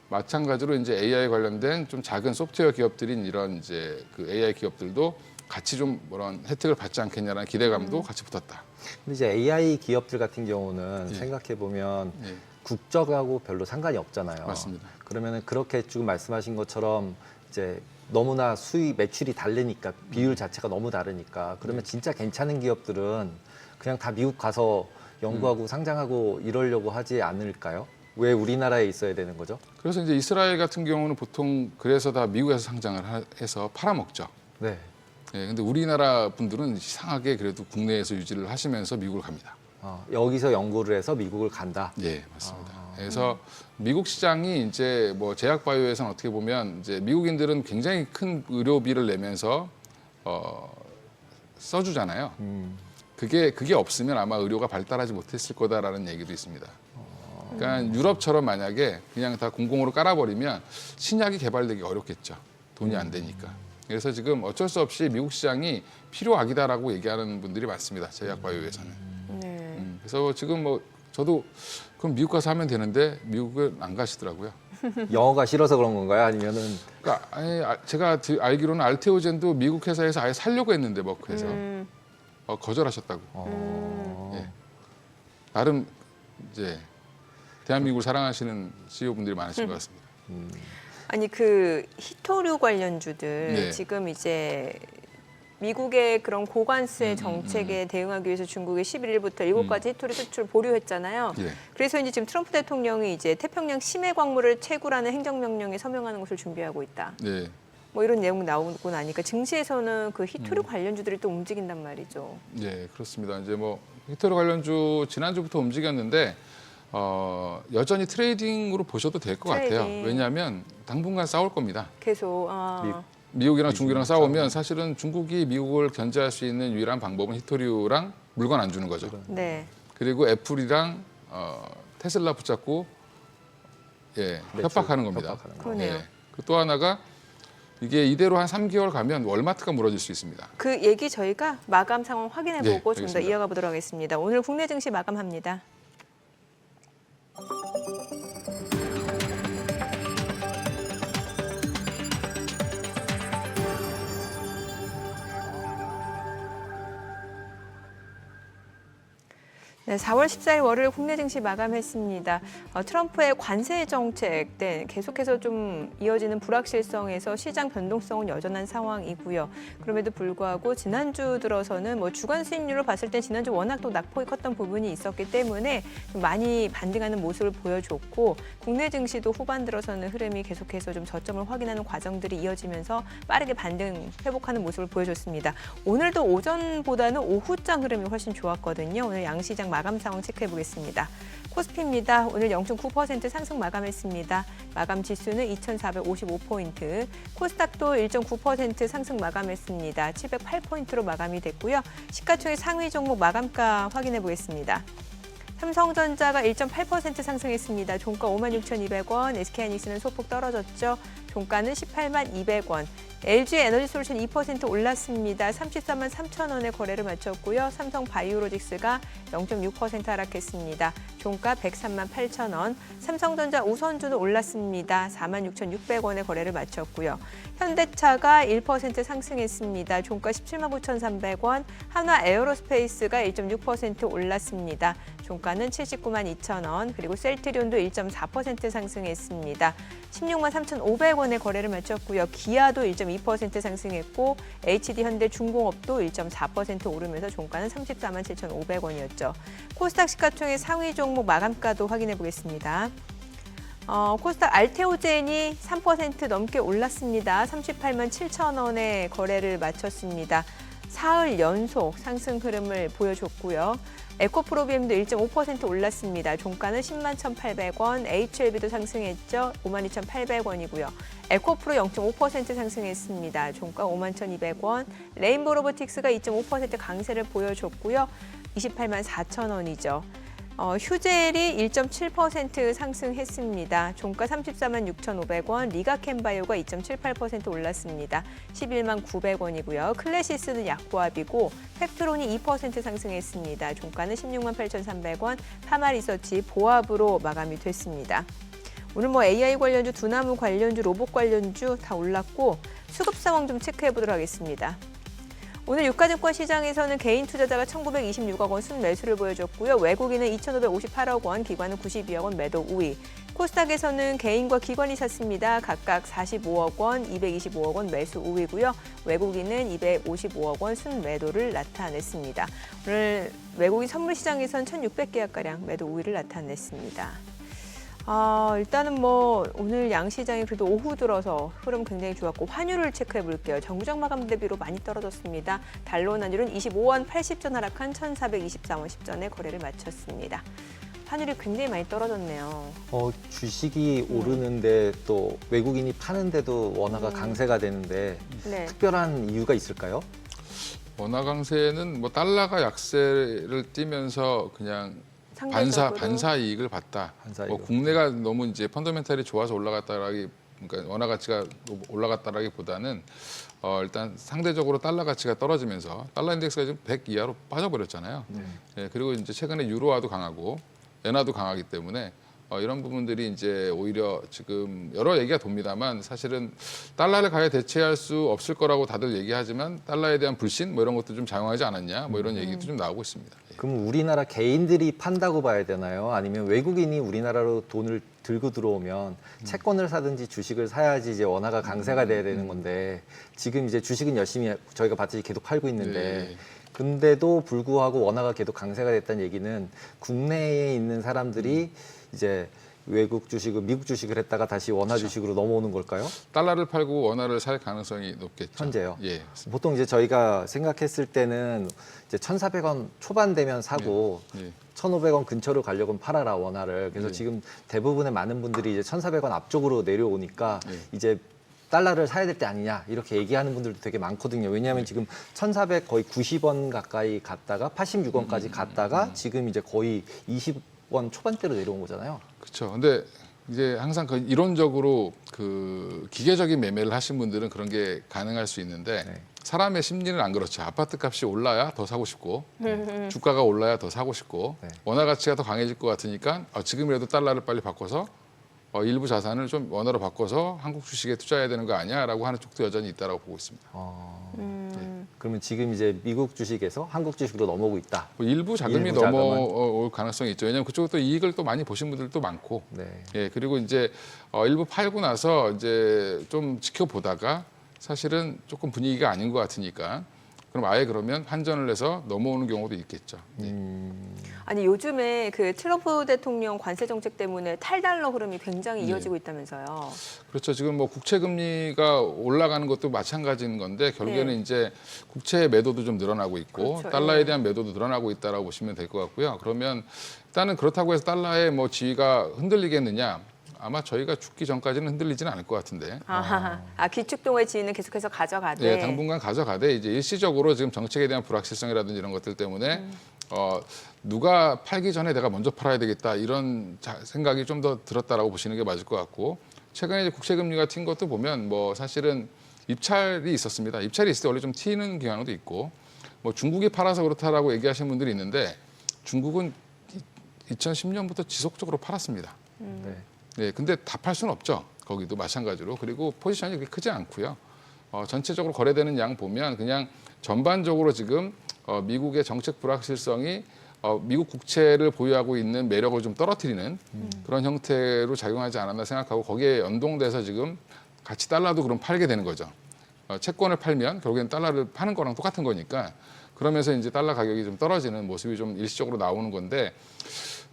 C: 마찬가지로 이제 AI 관련된 좀 작은 소프트웨어 기업들인 이런 이제 그 AI 기업들도 같이 좀 그런 혜택을 받지 않겠냐라는 기대감도 같이 붙었다.
B: 근데 이제 AI 기업들 같은 경우는
C: 예.
B: 생각해 보면
C: 예.
B: 국적하고 별로 상관이 없잖아요.
C: 맞습니다.
B: 그러면은 그렇게 지금 말씀하신 것처럼 이제 너무나 수익 매출이 다르니까 비율 자체가 너무 다르니까 그러면 진짜 괜찮은 기업들은 그냥 다 미국 가서 연구하고 상장하고 이러려고 하지 않을까요? 왜 우리나라에 있어야 되는 거죠?
C: 그래서 이제 이스라엘 같은 경우는 보통 그래서 다 미국에서 상장을 해서 팔아먹죠.
B: 네.
C: 예, 근데 우리나라 분들은 이상하게 그래도 국내에서 유지를 하시면서 미국을 갑니다.
B: 여기서 연구를 해서 미국을 간다.
C: 예, 맞습니다. 그래서 미국 시장이 이제 뭐 제약 바이오에서는 어떻게 보면 이제 미국인들은 굉장히 큰 의료비를 내면서 써주잖아요. 그게 없으면 아마 의료가 발달하지 못했을 거다라는 얘기도 있습니다. 그러니까 유럽처럼 만약에 그냥 다 공공으로 깔아버리면 신약이 개발되기 어렵겠죠. 돈이 안 되니까. 그래서 지금 어쩔 수 없이 미국 시장이 필요악이다라고 얘기하는 분들이 많습니다. 제약 바이오에서는.
A: 네.
C: 그래서 지금 뭐 저도 그럼 미국 가서 하면 되는데 미국은 안 가시더라고요.
B: 영어가 싫어서 그런 건가요? 아니면은
C: 그러니까 제가 알기로는 알테오젠도 미국 회사에서 아예 살려고 했는데 머크에서 거절하셨다고. 예. 나름 이제 대한민국을 사랑하시는 CEO분들이 많으신 것 같습니다.
A: 아니 그 히토류 관련주들
C: 네.
A: 지금 이제 미국의 그런 고관세 정책에 대응하기 위해서 중국이 11일부터 7가지 히토류 수출 보류했잖아요.
C: 예.
A: 그래서 이제 지금 트럼프 대통령이 이제 태평양 심해 광물을 채굴하는 행정명령에 서명하는 것을 준비하고 있다.
C: 네.
A: 뭐 이런 내용 나오고 나니까 증시에서는 그 히토류 관련주들이 또 움직인단 말이죠.
C: 네, 그렇습니다. 이제 뭐 히토류 관련주 지난주부터 움직였는데 여전히 트레이딩으로 보셔도 될 것 같아요.
A: 트레이딩.
C: 왜냐하면 당분간 싸울 겁니다.
A: 계속
C: 미국이랑 중국이랑 싸우면 사실은 중국이 미국을 견제할 수 있는 유일한 방법은 히토류랑 물건 안 주는 거죠.
A: 네.
C: 그리고 애플이랑 테슬라 붙잡고 협박하는 겁니다.
B: 협박하는 거.
A: 그러네요.
C: 또 하나가 이게 이대로 한 3개월 가면 월마트가 무너질 수 있습니다.
A: 그 얘기 저희가 마감 상황 확인해보고
C: 네,
A: 좀 더
C: 알겠습니다.
A: 이어가 보도록 하겠습니다. 오늘 국내 증시 마감합니다. 네, 4월 14일 월요일 국내 증시 마감했습니다. 트럼프의 관세 정책 때 계속해서 좀 이어지는 불확실성에서 시장 변동성은 여전한 상황이고요. 그럼에도 불구하고 지난주 들어서는 뭐 주간 수익률을 봤을 때 지난주 워낙 또 낙폭이 컸던 부분이 있었기 때문에 좀 많이 반등하는 모습을 보여줬고 국내 증시도 후반 들어서는 흐름이 계속해서 좀 저점을 확인하는 과정들이 이어지면서 빠르게 반등 회복하는 모습을 보여줬습니다. 오늘도 오전보다는 오후장 흐름이 훨씬 좋았거든요. 오늘 양시장 마감 상황 체크해 보겠습니다. 코스피입니다. 오늘 0.9% 상승 마감했습니다. 마감 지수는 2,455포인트. 코스닥도 1.9% 상승 마감했습니다. 708포인트로 마감이 됐고요. 시가총액 상위 종목 마감가 확인해 보겠습니다. 삼성전자가 1.8% 상승했습니다. 종가 56,200원, SK하이닉스는 소폭 떨어졌죠. 종가는 18만 200원. LG에너지솔루션 2% 올랐습니다. 34만 3천 원에 거래를 마쳤고요. 삼성바이오로직스가 0.6% 하락했습니다. 종가 103만 8천 원. 삼성전자 우선주는 올랐습니다. 4만 6,600원에 거래를 마쳤고요. 현대차가 1% 상승했습니다. 종가 17만 9,300원. 한화에어로스페이스가 1.6% 올랐습니다. 종가는 79만 2천 원. 그리고 셀트리온도 1.4% 상승했습니다. 16만 3,500원에 거래를 마쳤고요. 기아도 1.2% 상승했고 HD현대중공업도 1.4% 오르면서 종가는 34만 7,500원이었죠. 코스닥 시가총액 상위 종목 마감가도 확인해 보겠습니다. 코스닥 알테오젠이 3% 넘게 올랐습니다. 38만 7천 원에 거래를 마쳤습니다. 사흘 연속 상승 흐름을 보여줬고요. 에코프로비엠도 1.5% 올랐습니다. 종가는 10만 1,800원, HLB도 상승했죠. 5만 2,800원이고요. 에코프로 0.5% 상승했습니다. 종가 5만 1,200원, 레인보로보틱스가 2.5% 강세를 보여줬고요. 28만 4천 원이죠. 휴젤이 1.7% 상승했습니다. 종가 34만 6,500원, 리가캔바이오가 2.78% 올랐습니다. 11만 900원이고요. 클래시스는 약보합이고 팩트론이 2% 상승했습니다. 종가는 16만 8,300원, 파마리서치 보합으로 마감이 됐습니다. 오늘 뭐 AI 관련주, 두나무 관련주, 로봇 관련주 다 올랐고 수급 상황 좀 체크해 보도록 하겠습니다. 오늘 유가증권 시장에서는 개인 투자자가 1,926억 원 순매수를 보여줬고요. 외국인은 2,558억 원, 기관은 92억 원 매도 우위. 코스닥에서는 개인과 기관이 샀습니다. 각각 45억 원, 225억 원 매수 우위고요. 외국인은 255억 원 순매도를 나타냈습니다. 오늘 외국인 선물 시장에서는 1,600계약가량 매도 우위를 나타냈습니다. 일단은 뭐 오늘 양시장이 그래도 오후 들어서 흐름 굉장히 좋았고 환율을 체크해 볼게요. 정부장 마감 대비로 많이 떨어졌습니다. 달러 환율은 25원 80전 하락한 1,424원 10전에 거래를 마쳤습니다. 환율이 굉장히 많이 떨어졌네요.
B: 주식이 오르는데 또 외국인이 파는데도 원화가 강세가 되는데
A: 네.
B: 특별한 이유가 있을까요?
C: 원화 강세는 뭐 달러가 약세를 띠면서 그냥
A: 상대적으로.
C: 반사 이익을 봤다. 뭐 국내가 너무 이제 펀더멘탈이 좋아서 그러니까 원화 가치가 올라갔다라기보다는 일단 상대적으로 달러 가치가 떨어지면서 달러 인덱스가 지금 100 이하로 빠져버렸잖아요. 예, 그리고 이제 최근에 유로화도 강하고 엔화도 강하기 때문에 이런 부분들이 이제 오히려 지금 여러 얘기가 돕니다만 사실은 달러를 가야 대체할 수 없을 거라고 다들 얘기하지만 달러에 대한 불신 뭐 이런 것도 좀 작용하지 않았냐 뭐 이런 얘기도 좀 나오고 있습니다. 예.
B: 그럼 우리나라 개인들이 판다고 봐야 되나요? 아니면 외국인이 우리나라로 돈을 들고 들어오면 채권을 사든지 주식을 사야지 이제 원화가 강세가 돼야 되는 건데 지금 이제 주식은 열심히 저희가 봤듯이 계속 팔고 있는데
C: 네.
B: 근데도 불구하고 원화가 계속 강세가 됐다는 얘기는 국내에 있는 사람들이 이제 외국 주식을 미국 주식을 했다가 다시 원화 주식으로 넘어오는 걸까요?
C: 달러를 팔고 원화를 살 가능성이 높겠죠.
B: 현재요.
C: 예.
B: 보통 이제 저희가 생각했을 때는 이제 1,400원 초반 되면 사고
C: 예.
B: 1,500원 근처로 가려고 팔아라 원화를. 그래서
C: 네.
B: 지금 대부분의 많은 분들이 이제 1,400원 앞쪽으로 내려오니까
C: 네.
B: 이제 달러를 사야 될 때 아니냐 이렇게 얘기하는 분들도 되게 많거든요. 왜냐하면 지금 1,400 거의 90원 가까이 갔다가 86원까지 갔다가 지금 이제 거의 20원 초반대로 내려온 거잖아요.
C: 그렇죠. 근데 이제 항상 그 이론적으로 그 기계적인 매매를 하신 분들은 그런 게 가능할 수 있는데
B: 네.
C: 사람의 심리는 안 그렇죠. 아파트 값이 올라야 더 사고 싶고 주가가 올라야 더 사고 싶고
B: 네.
C: 원화 가치가 더 강해질 것 같으니까 지금이라도 달러를 빨리 바꿔서 일부 자산을 좀 원화로 바꿔서 한국 주식에 투자해야 되는 거 아니야라고 하는 쪽도 여전히 있다라고 보고 있습니다.
B: 그러면 지금 이제 미국 주식에서 한국 주식으로 넘어오고 있다.
C: 뭐 일부 자금이
B: 일부 자금은?
C: 넘어올 가능성이 있죠. 왜냐하면 그쪽은 또 이익을 또 많이 보신 분들도 많고,
B: 네.
C: 예, 그리고 이제 일부 팔고 나서 이제 좀 지켜보다가 사실은 조금 분위기가 아닌 것 같으니까 그럼 아예 그러면 환전을 해서 넘어오는 경우도 있겠죠. 예.
A: 아니 요즘에 그 트럼프 대통령 관세 정책 때문에 탈달러 흐름이 굉장히
C: 네.
A: 이어지고 있다면서요.
C: 그렇죠. 지금 뭐 국채 금리가 올라가는 것도 마찬가지인 건데 결국에는
A: 네.
C: 이제 국채 매도도 좀 늘어나고 있고
A: 그렇죠.
C: 달러에
A: 예.
C: 대한 매도도 늘어나고 있다라고 보시면 될 것 같고요. 그러면 일단은 그렇다고 해서 달러의 뭐 지위가 흔들리겠느냐? 아마 저희가 죽기 전까지는 흔들리지는 않을 것 같은데.
A: 기축동의 지위는 계속해서 가져가되.
C: 예, 당분간 가져가되 이제 일시적으로 지금 정책에 대한 불확실성이라든지 이런 것들 때문에 누가 팔기 전에 내가 먼저 팔아야 되겠다 이런 생각이 좀 더 들었다라고 보시는 게 맞을 것 같고 최근에 이제 국채 금리가 튄 것도 보면 뭐 사실은 입찰이 있었습니다. 입찰이 있을 때 원래 좀 튀는 경향도 있고 뭐 중국이 팔아서 그렇다라고 얘기하시는 분들이 있는데 중국은 2010년부터 지속적으로 팔았습니다.
B: 네.
C: 네, 근데 다 팔 수는 없죠. 거기도 마찬가지로. 그리고 포지션이 그렇게 크지 않고요. 전체적으로 거래되는 양 보면 그냥 전반적으로 지금 미국의 정책 불확실성이 미국 국채를 보유하고 있는 매력을 좀 떨어뜨리는 그런 형태로 작용하지 않았나 생각하고 거기에 연동돼서 지금 같이 달러도 그럼 팔게 되는 거죠. 채권을 팔면 결국엔 달러를 파는 거랑 똑같은 거니까 그러면서 이제 달러 가격이 좀 떨어지는 모습이 좀 일시적으로 나오는 건데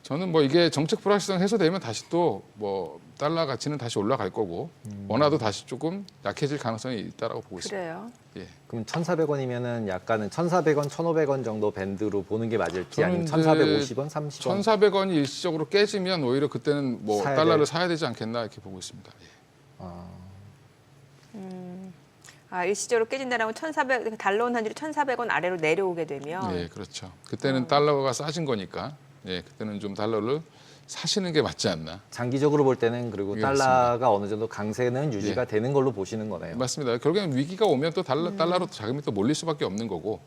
C: 저는 뭐 이게 정책 불확실성 해소되면 다시 또 뭐 달러 가치는 다시 올라갈 거고 원화도 다시 조금 약해질 가능성이 있다라고 보고 있습니다.
A: 그래요.
C: 예.
B: 그럼 1,400원이면은 약간은 1,400원, 1,500원 정도 밴드로 보는 게 맞을지 아니면
C: 저는
B: 1,450원, 30원?
C: 1,400원이 일시적으로 깨지면 오히려 그때는 뭐
B: 사야
C: 달러를
B: 돼.
C: 사야 되지 않겠나 이렇게 보고 있습니다. 예.
A: 일시적으로 깨진다라면 1,400 달러 환율이 1,400원 아래로 내려오게 되면
C: 예, 그렇죠. 그때는 달러가 싸진 거니까 예, 그때는 좀 달러를 사시는 게 맞지 않나.
B: 장기적으로 볼 때는 그리고
C: 예,
B: 달러가 어느 정도 강세는 유지가
C: 예.
B: 되는 걸로 보시는 거네요.
C: 맞습니다. 결국엔 위기가 오면 또 달러로 자금이 또 몰릴 수밖에 없는 거고.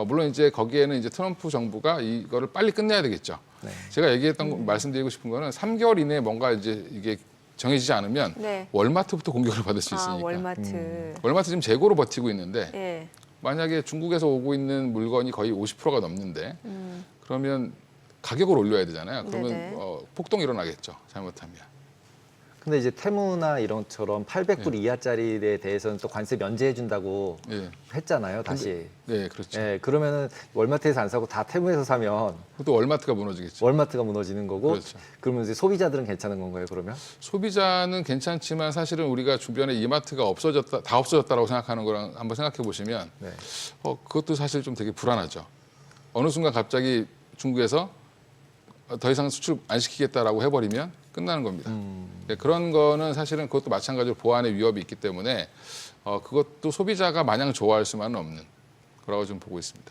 C: 물론 이제 거기에는 이제 트럼프 정부가 이거를 빨리 끝내야 되겠죠.
B: 네.
C: 제가 얘기했던 거, 말씀드리고 싶은 거는 3개월 이내에 뭔가 이제 이게 정해지지 않으면
A: 네.
C: 월마트부터 공격을 받을 수 있으니까.
A: 월마트.
C: 월마트 지금 재고로 버티고 있는데
A: 예.
C: 만약에 중국에서 오고 있는 물건이 거의 50%가 넘는데 그러면 가격을 올려야 되잖아요. 그러면
A: 네네.
C: 폭동이 일어나겠죠. 잘못하면.
B: 근데 이제 테무나 이런 것처럼 800불 이하짜리에 대해서는 또 관세 면제해 준다고
C: 예.
B: 했잖아요, 다시.
C: 네, 그렇죠.
B: 예, 그러면은 월마트에서 안 사고 다 테무에서 사면
C: 그것도 월마트가 무너지겠죠.
B: 월마트가 무너지는 거고
C: 그렇죠.
B: 그러면 이제 소비자들은 괜찮은 건가요, 그러면?
C: 소비자는 괜찮지만 사실은 우리가 주변에 이마트가 다 없어졌다라고 생각하는 거랑 한번 생각해 보시면
B: 네.
C: 그것도 사실 좀 되게 불안하죠. 어느 순간 갑자기 중국에서 더 이상 수출 안 시키겠다라고 해버리면 끝나는 겁니다. 네, 그런 거는 사실은 그것도 마찬가지로 보안의 위협이 있기 때문에 그것도 소비자가 마냥 좋아할 수만은 없는 거라고 좀 보고 있습니다.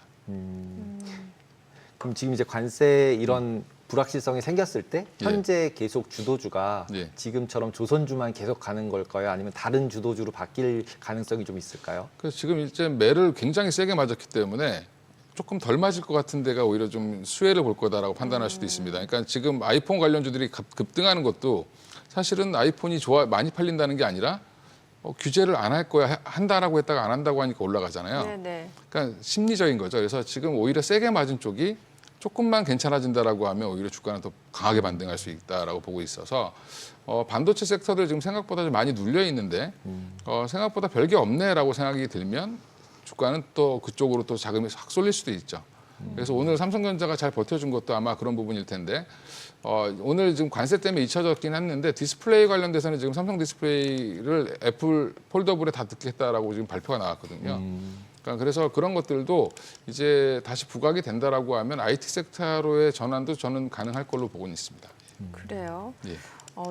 B: 그럼 지금 이제 관세 이런 불확실성이 생겼을 때 현재 계속 주도주가
C: 예.
B: 지금처럼 조선주만 계속 가는 걸까요? 아니면 다른 주도주로 바뀔 가능성이 좀 있을까요?
C: 그래서 지금 이제 매를 굉장히 세게 맞았기 때문에 조금 덜 맞을 것 같은 데가 오히려 좀 수혜를 볼 거다라고 판단할 수도 있습니다. 그러니까 지금 아이폰 관련주들이 급등하는 것도 사실은 아이폰이 많이 팔린다는 게 아니라 규제를 안 할 거야 한다라고 했다가 안 한다고 하니까 올라가잖아요.
A: 네네.
C: 그러니까 심리적인 거죠. 그래서 지금 오히려 세게 맞은 쪽이 조금만 괜찮아진다라고 하면 오히려 주가는 더 강하게 반등할 수 있다라고 보고 있어서 반도체 섹터들 지금 생각보다 좀 많이 눌려 있는데 생각보다 별게 없네라고 생각이 들면 주가는 또 그쪽으로 또 자금이 확 쏠릴 수도 있죠. 그래서 오늘 삼성전자가 잘 버텨준 것도 아마 그런 부분일 텐데 오늘 지금 관세 때문에 잊혀졌긴 했는데 디스플레이 관련돼서는 지금 삼성 디스플레이를 애플 폴더블에 다 넣겠다라고 지금 발표가 나왔거든요. 그러니까 그래서 그런 것들도 이제 다시 부각이 된다라고 하면 IT 섹터로의 전환도 저는 가능할 걸로 보고는 있습니다.
A: 그래요.
C: 예.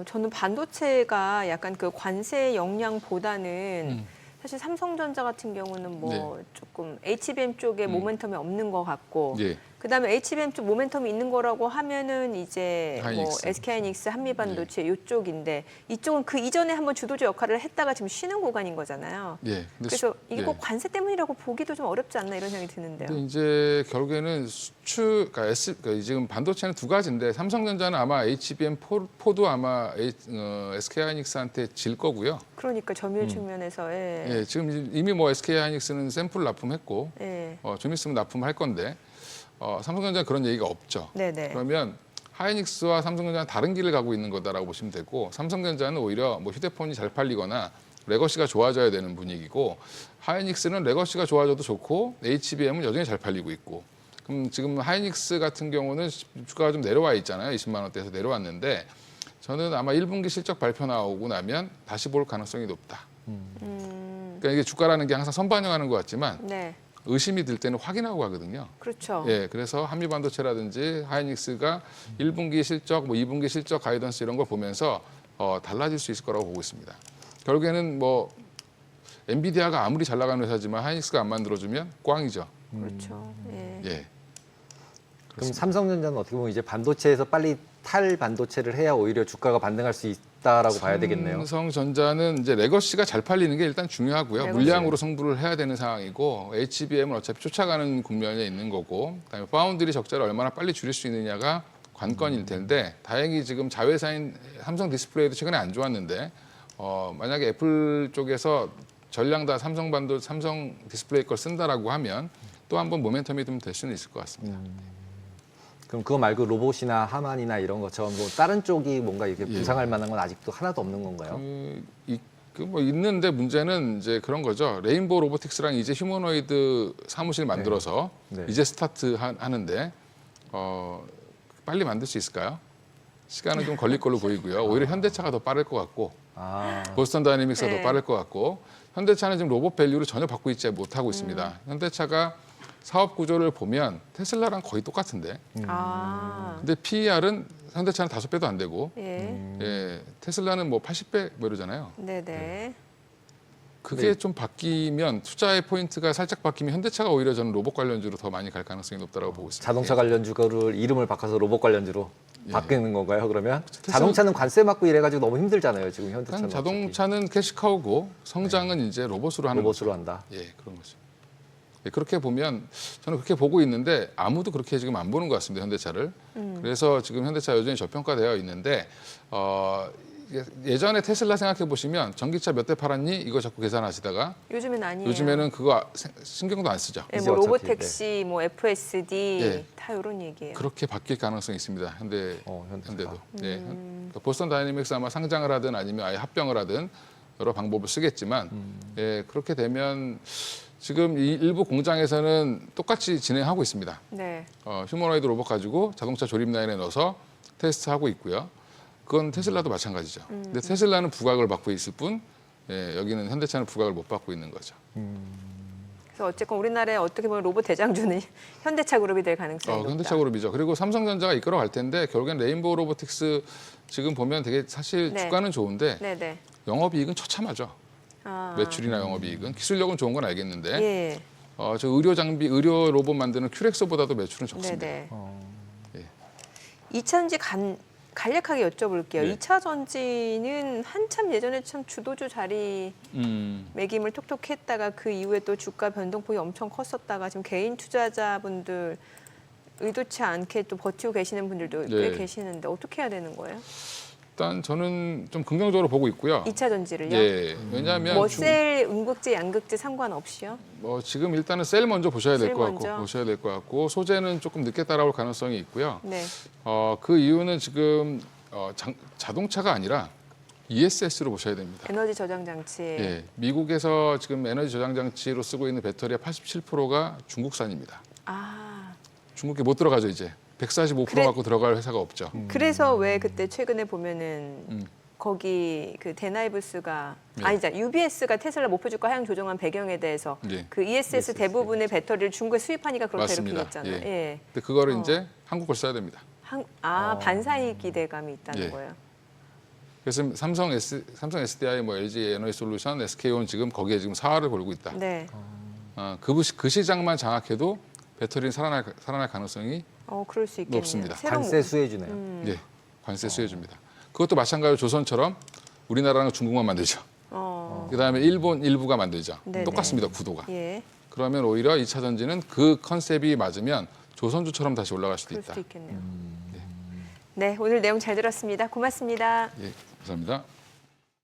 A: 저는 반도체가 약간 그 관세 역량보다는 사실 삼성전자 같은 경우는 뭐 조금 HBM 쪽에 모멘텀이 없는 것 같고
C: 예.
A: 그다음에 HBM 쪽 모멘텀이 있는 거라고 하면은 이제 뭐
C: 하이닉스.
A: SK하이닉스, 한미반도체 이쪽인데 이쪽은 그 이전에 한번 주도주 역할을 했다가 지금 쉬는 구간인 거잖아요.
C: 예. 근데
A: 그래서 이게
C: 예.
A: 꼭 관세 때문이라고 보기도 좀 어렵지 않나 이런 생각이 드는데요.
C: 근데 이제 결국에는 수출, 그러니까 지금 반도체는 두 가지인데 삼성전자는 아마 HBM4도 아마 SK하이닉스한테 질 거고요.
A: 그러니까 점유율 측면에서
C: 예, 지금 이미 뭐 SK하이닉스는 샘플 납품했고
A: 예.
C: 좀 있으면 납품할 건데 삼성전자는 그런 얘기가 없죠.
A: 네네.
C: 그러면 하이닉스와 삼성전자는 다른 길을 가고 있는 거다라고 보시면 되고 삼성전자는 오히려 뭐 휴대폰이 잘 팔리거나 레거시가 좋아져야 되는 분위기고 하이닉스는 레거시가 좋아져도 좋고 HBM은 여전히 잘 팔리고 있고 그럼 지금 하이닉스 같은 경우는 주가가 좀 내려와 있잖아요. 20만 원대에서 내려왔는데 저는 아마 1분기 실적 발표 나오고 나면 다시 볼 가능성이 높다. 그러니까 이게 주가라는 게 항상 선반영하는 것 같지만
A: 네.
C: 의심이 들 때는 확인하고 가거든요.
A: 그렇죠.
C: 예, 그래서 한미반도체라든지 하이닉스가 1분기 실적, 뭐 2분기 실적 가이던스 이런 걸 보면서 달라질 수 있을 거라고 보고 있습니다. 결국에는 뭐 엔비디아가 아무리 잘 나가는 회사지만 하이닉스가 안 만들어주면 꽝이죠.
A: 그렇죠. 예.
C: 예.
B: 그럼 삼성전자는 어떻게 보면 이제 반도체에서 빨리 탈 반도체를 해야 오히려 주가가 반등할 수 있다라고 봐야 되겠네요.
C: 삼성전자는 이제 레거시가 잘 팔리는 게 일단 중요하고요.
A: 레거시.
C: 물량으로 승부를 해야 되는 상황이고 HBM은 어차피 쫓아가는 국면에 있는 거고 그다음에 파운드리 적자를 얼마나 빨리 줄일 수 있느냐가 관건일 텐데 다행히 지금 자회사인 삼성 디스플레이도 최근에 안 좋았는데 만약에 애플 쪽에서 전량 다 삼성 디스플레이 걸 쓴다라고 하면 또 한번 모멘텀이 좀 될 수는 있을 것 같습니다.
B: 그럼 그거 말고 로봇이나 하만이나 이런 것처럼 뭐 다른 쪽이 뭔가 이렇게 부상할 만한 건 아직도 하나도 없는 건가요?
C: 뭐 있는데 문제는 이제 그런 거죠. 레인보우 로보틱스랑 이제 휴머노이드 사무실 만들어서
B: 네.
C: 이제 스타트 하는데 빨리 만들 수 있을까요? 시간은 좀 걸릴 걸로 보이고요. 오히려 현대차가 더 빠를 것 같고
B: 아,
C: 보스턴 다이내믹스가
A: 네.
C: 더 빠를 것 같고 현대차는 지금 로봇 밸류를 전혀 받고 있지 못하고 있습니다. 현대차가 사업 구조를 보면 테슬라랑 거의 똑같은데
A: 아.
C: 근데 PER은 현대차는 5배도 안 되고
A: 예.
C: 예, 테슬라는 뭐 80배 뭐 이러잖아요.
A: 네네.
C: 그게
B: 네.
C: 좀 바뀌면 투자의 포인트가 살짝 바뀌면 현대차가 오히려 저는 로봇 관련주로 더 많이 갈 가능성이 높다고 보고 있습니다.
B: 자동차 관련주를 이름을 바꿔서 로봇 관련주로
C: 예.
B: 바뀌는 건가요? 그러면
C: 테슬라-
B: 자동차는 관세 맞고 이래가지고 너무 힘들잖아요. 지금 현대차는
C: 일단 자동차는 캐시카우고 성장은 이제 로봇으로 하는
B: 로봇으로
C: 거죠.
B: 한다.
C: 예, 그런 거죠. 예, 그렇게 보면 저는 그렇게 보고 있는데 아무도 그렇게 지금 안 보는 것 같습니다. 현대차를. 그래서 지금 현대차 여전히 저평가되어 있는데 예전에 테슬라 생각해 보시면 전기차 몇 대 팔았니? 이거 자꾸 계산하시다가
A: 요즘엔 아니에요.
C: 요즘에는 그거 신경도 안 쓰죠.
A: 예,
B: 이제
A: 뭐
B: 어차피,
A: 로보택시, 뭐 FSD
C: 예.
A: 다 이런 얘기예요.
C: 그렇게 바뀔 가능성이 있습니다.
B: 현대차가.
C: 현대도. 예. 그러니까 보스턴 다이내믹스 아마 상장을 하든 아니면 아예 합병을 하든 여러 방법을 쓰겠지만 예, 그렇게 되면 지금 이 일부 공장에서는 똑같이 진행하고 있습니다.
A: 네.
C: 휴머노이드 로봇 가지고 자동차 조립 라인에 넣어서 테스트하고 있고요. 그건 테슬라도 마찬가지죠. 근데 테슬라는 부각을 받고 있을 뿐 예, 여기는 현대차는 부각을 못 받고 있는 거죠.
A: 그래서 어쨌건 우리나라에 어떻게 보면 로봇 대장주는 현대차 그룹이 될 가능성이 높다.
C: 현대차 그룹이죠. 그리고 삼성전자가 이끌어갈 텐데 결국엔 레인보우 로보틱스 지금 보면 되게 사실
A: 네.
C: 주가는 좋은데
A: 네네.
C: 영업이익은 처참하죠.
A: 아.
C: 매출이나 영업이익은 기술력은 좋은 건 알겠는데
A: 예.
C: 저 의료 장비, 의료 로봇 만드는 큐렉소보다도 매출은 적습니다.
A: 네네.
C: 예.
A: 2차전지 간략하게 여쭤볼게요.
C: 네.
A: 2차 전지는 한참 예전에 참 주도주 자리 매김을 톡톡 했다가 그 이후에 또 주가 변동폭이 엄청 컸었다가 지금 개인 투자자분들 의도치 않게 또 버티고 계시는 분들도 꽤
C: 네.
A: 계시는데 어떻게 해야 되는 거예요?
C: 일단 저는 좀 긍정적으로 보고 있고요.
A: 2차 전지를요?
C: 예, 왜냐하면
A: 뭐 셀, 음극재, 양극재 상관없이요?
C: 지금 일단은 셀 먼저 보셔야 될
A: 셀
C: 것 같고
A: 먼저.
C: 소재는 조금 늦게 따라올 가능성이 있고요.
A: 네.
C: 그 이유는 지금 자동차가 아니라 ESS로 보셔야 됩니다.
A: 에너지 저장 장치.
C: 예, 미국에서 지금 에너지 저장 장치로 쓰고 있는 배터리의 87%가 중국산입니다.
A: 아.
C: 중국에 못 들어가죠 이제. 145%
A: 그래-
C: 갖고 들어갈 회사가 없죠.
A: 그래서 왜 그때 최근에 보면은 거기 그 데나이브스가
C: 네.
A: 아니자 UBS가 테슬라 목표 주가 하향 조정한 배경에 대해서
C: 네.
A: 그 ESS 대부분의 배터리를 중국에 수입하니까 그렇게
C: 맞습니다.
A: 이렇게 됐잖아요.
C: 예.
A: 예.
C: 근데 그거를 이제 한국 걸 써야 됩니다.
A: 반사익 기대감이 있다는
C: 예.
A: 거예요.
C: 그래서 삼성 SDI, 뭐 LG 에너지 솔루션, SK온 지금 거기에 지금 사활을 걸고 있다.
A: 네.
C: 그 시장만 장악해도 배터리는 살아날 가능성이
A: 그럴 수 있겠네요.
C: 높습니다.
A: 새로운
B: 관세 수혜주네요.
C: 예, 관세 수혜줍니다. 그것도 마찬가지로 조선처럼 우리나라는 중국만 만들죠. 그다음에 일본 일부가 만들죠.
A: 네네.
C: 똑같습니다, 구도가.
A: 예,
C: 그러면 오히려 2차 전지는 그 컨셉이 맞으면 조선주처럼 다시 올라갈 수도
A: 그럴
C: 있다.
A: 수도 있겠네요. 네, 오늘 내용 잘 들었습니다. 고맙습니다.
C: 예, 감사합니다.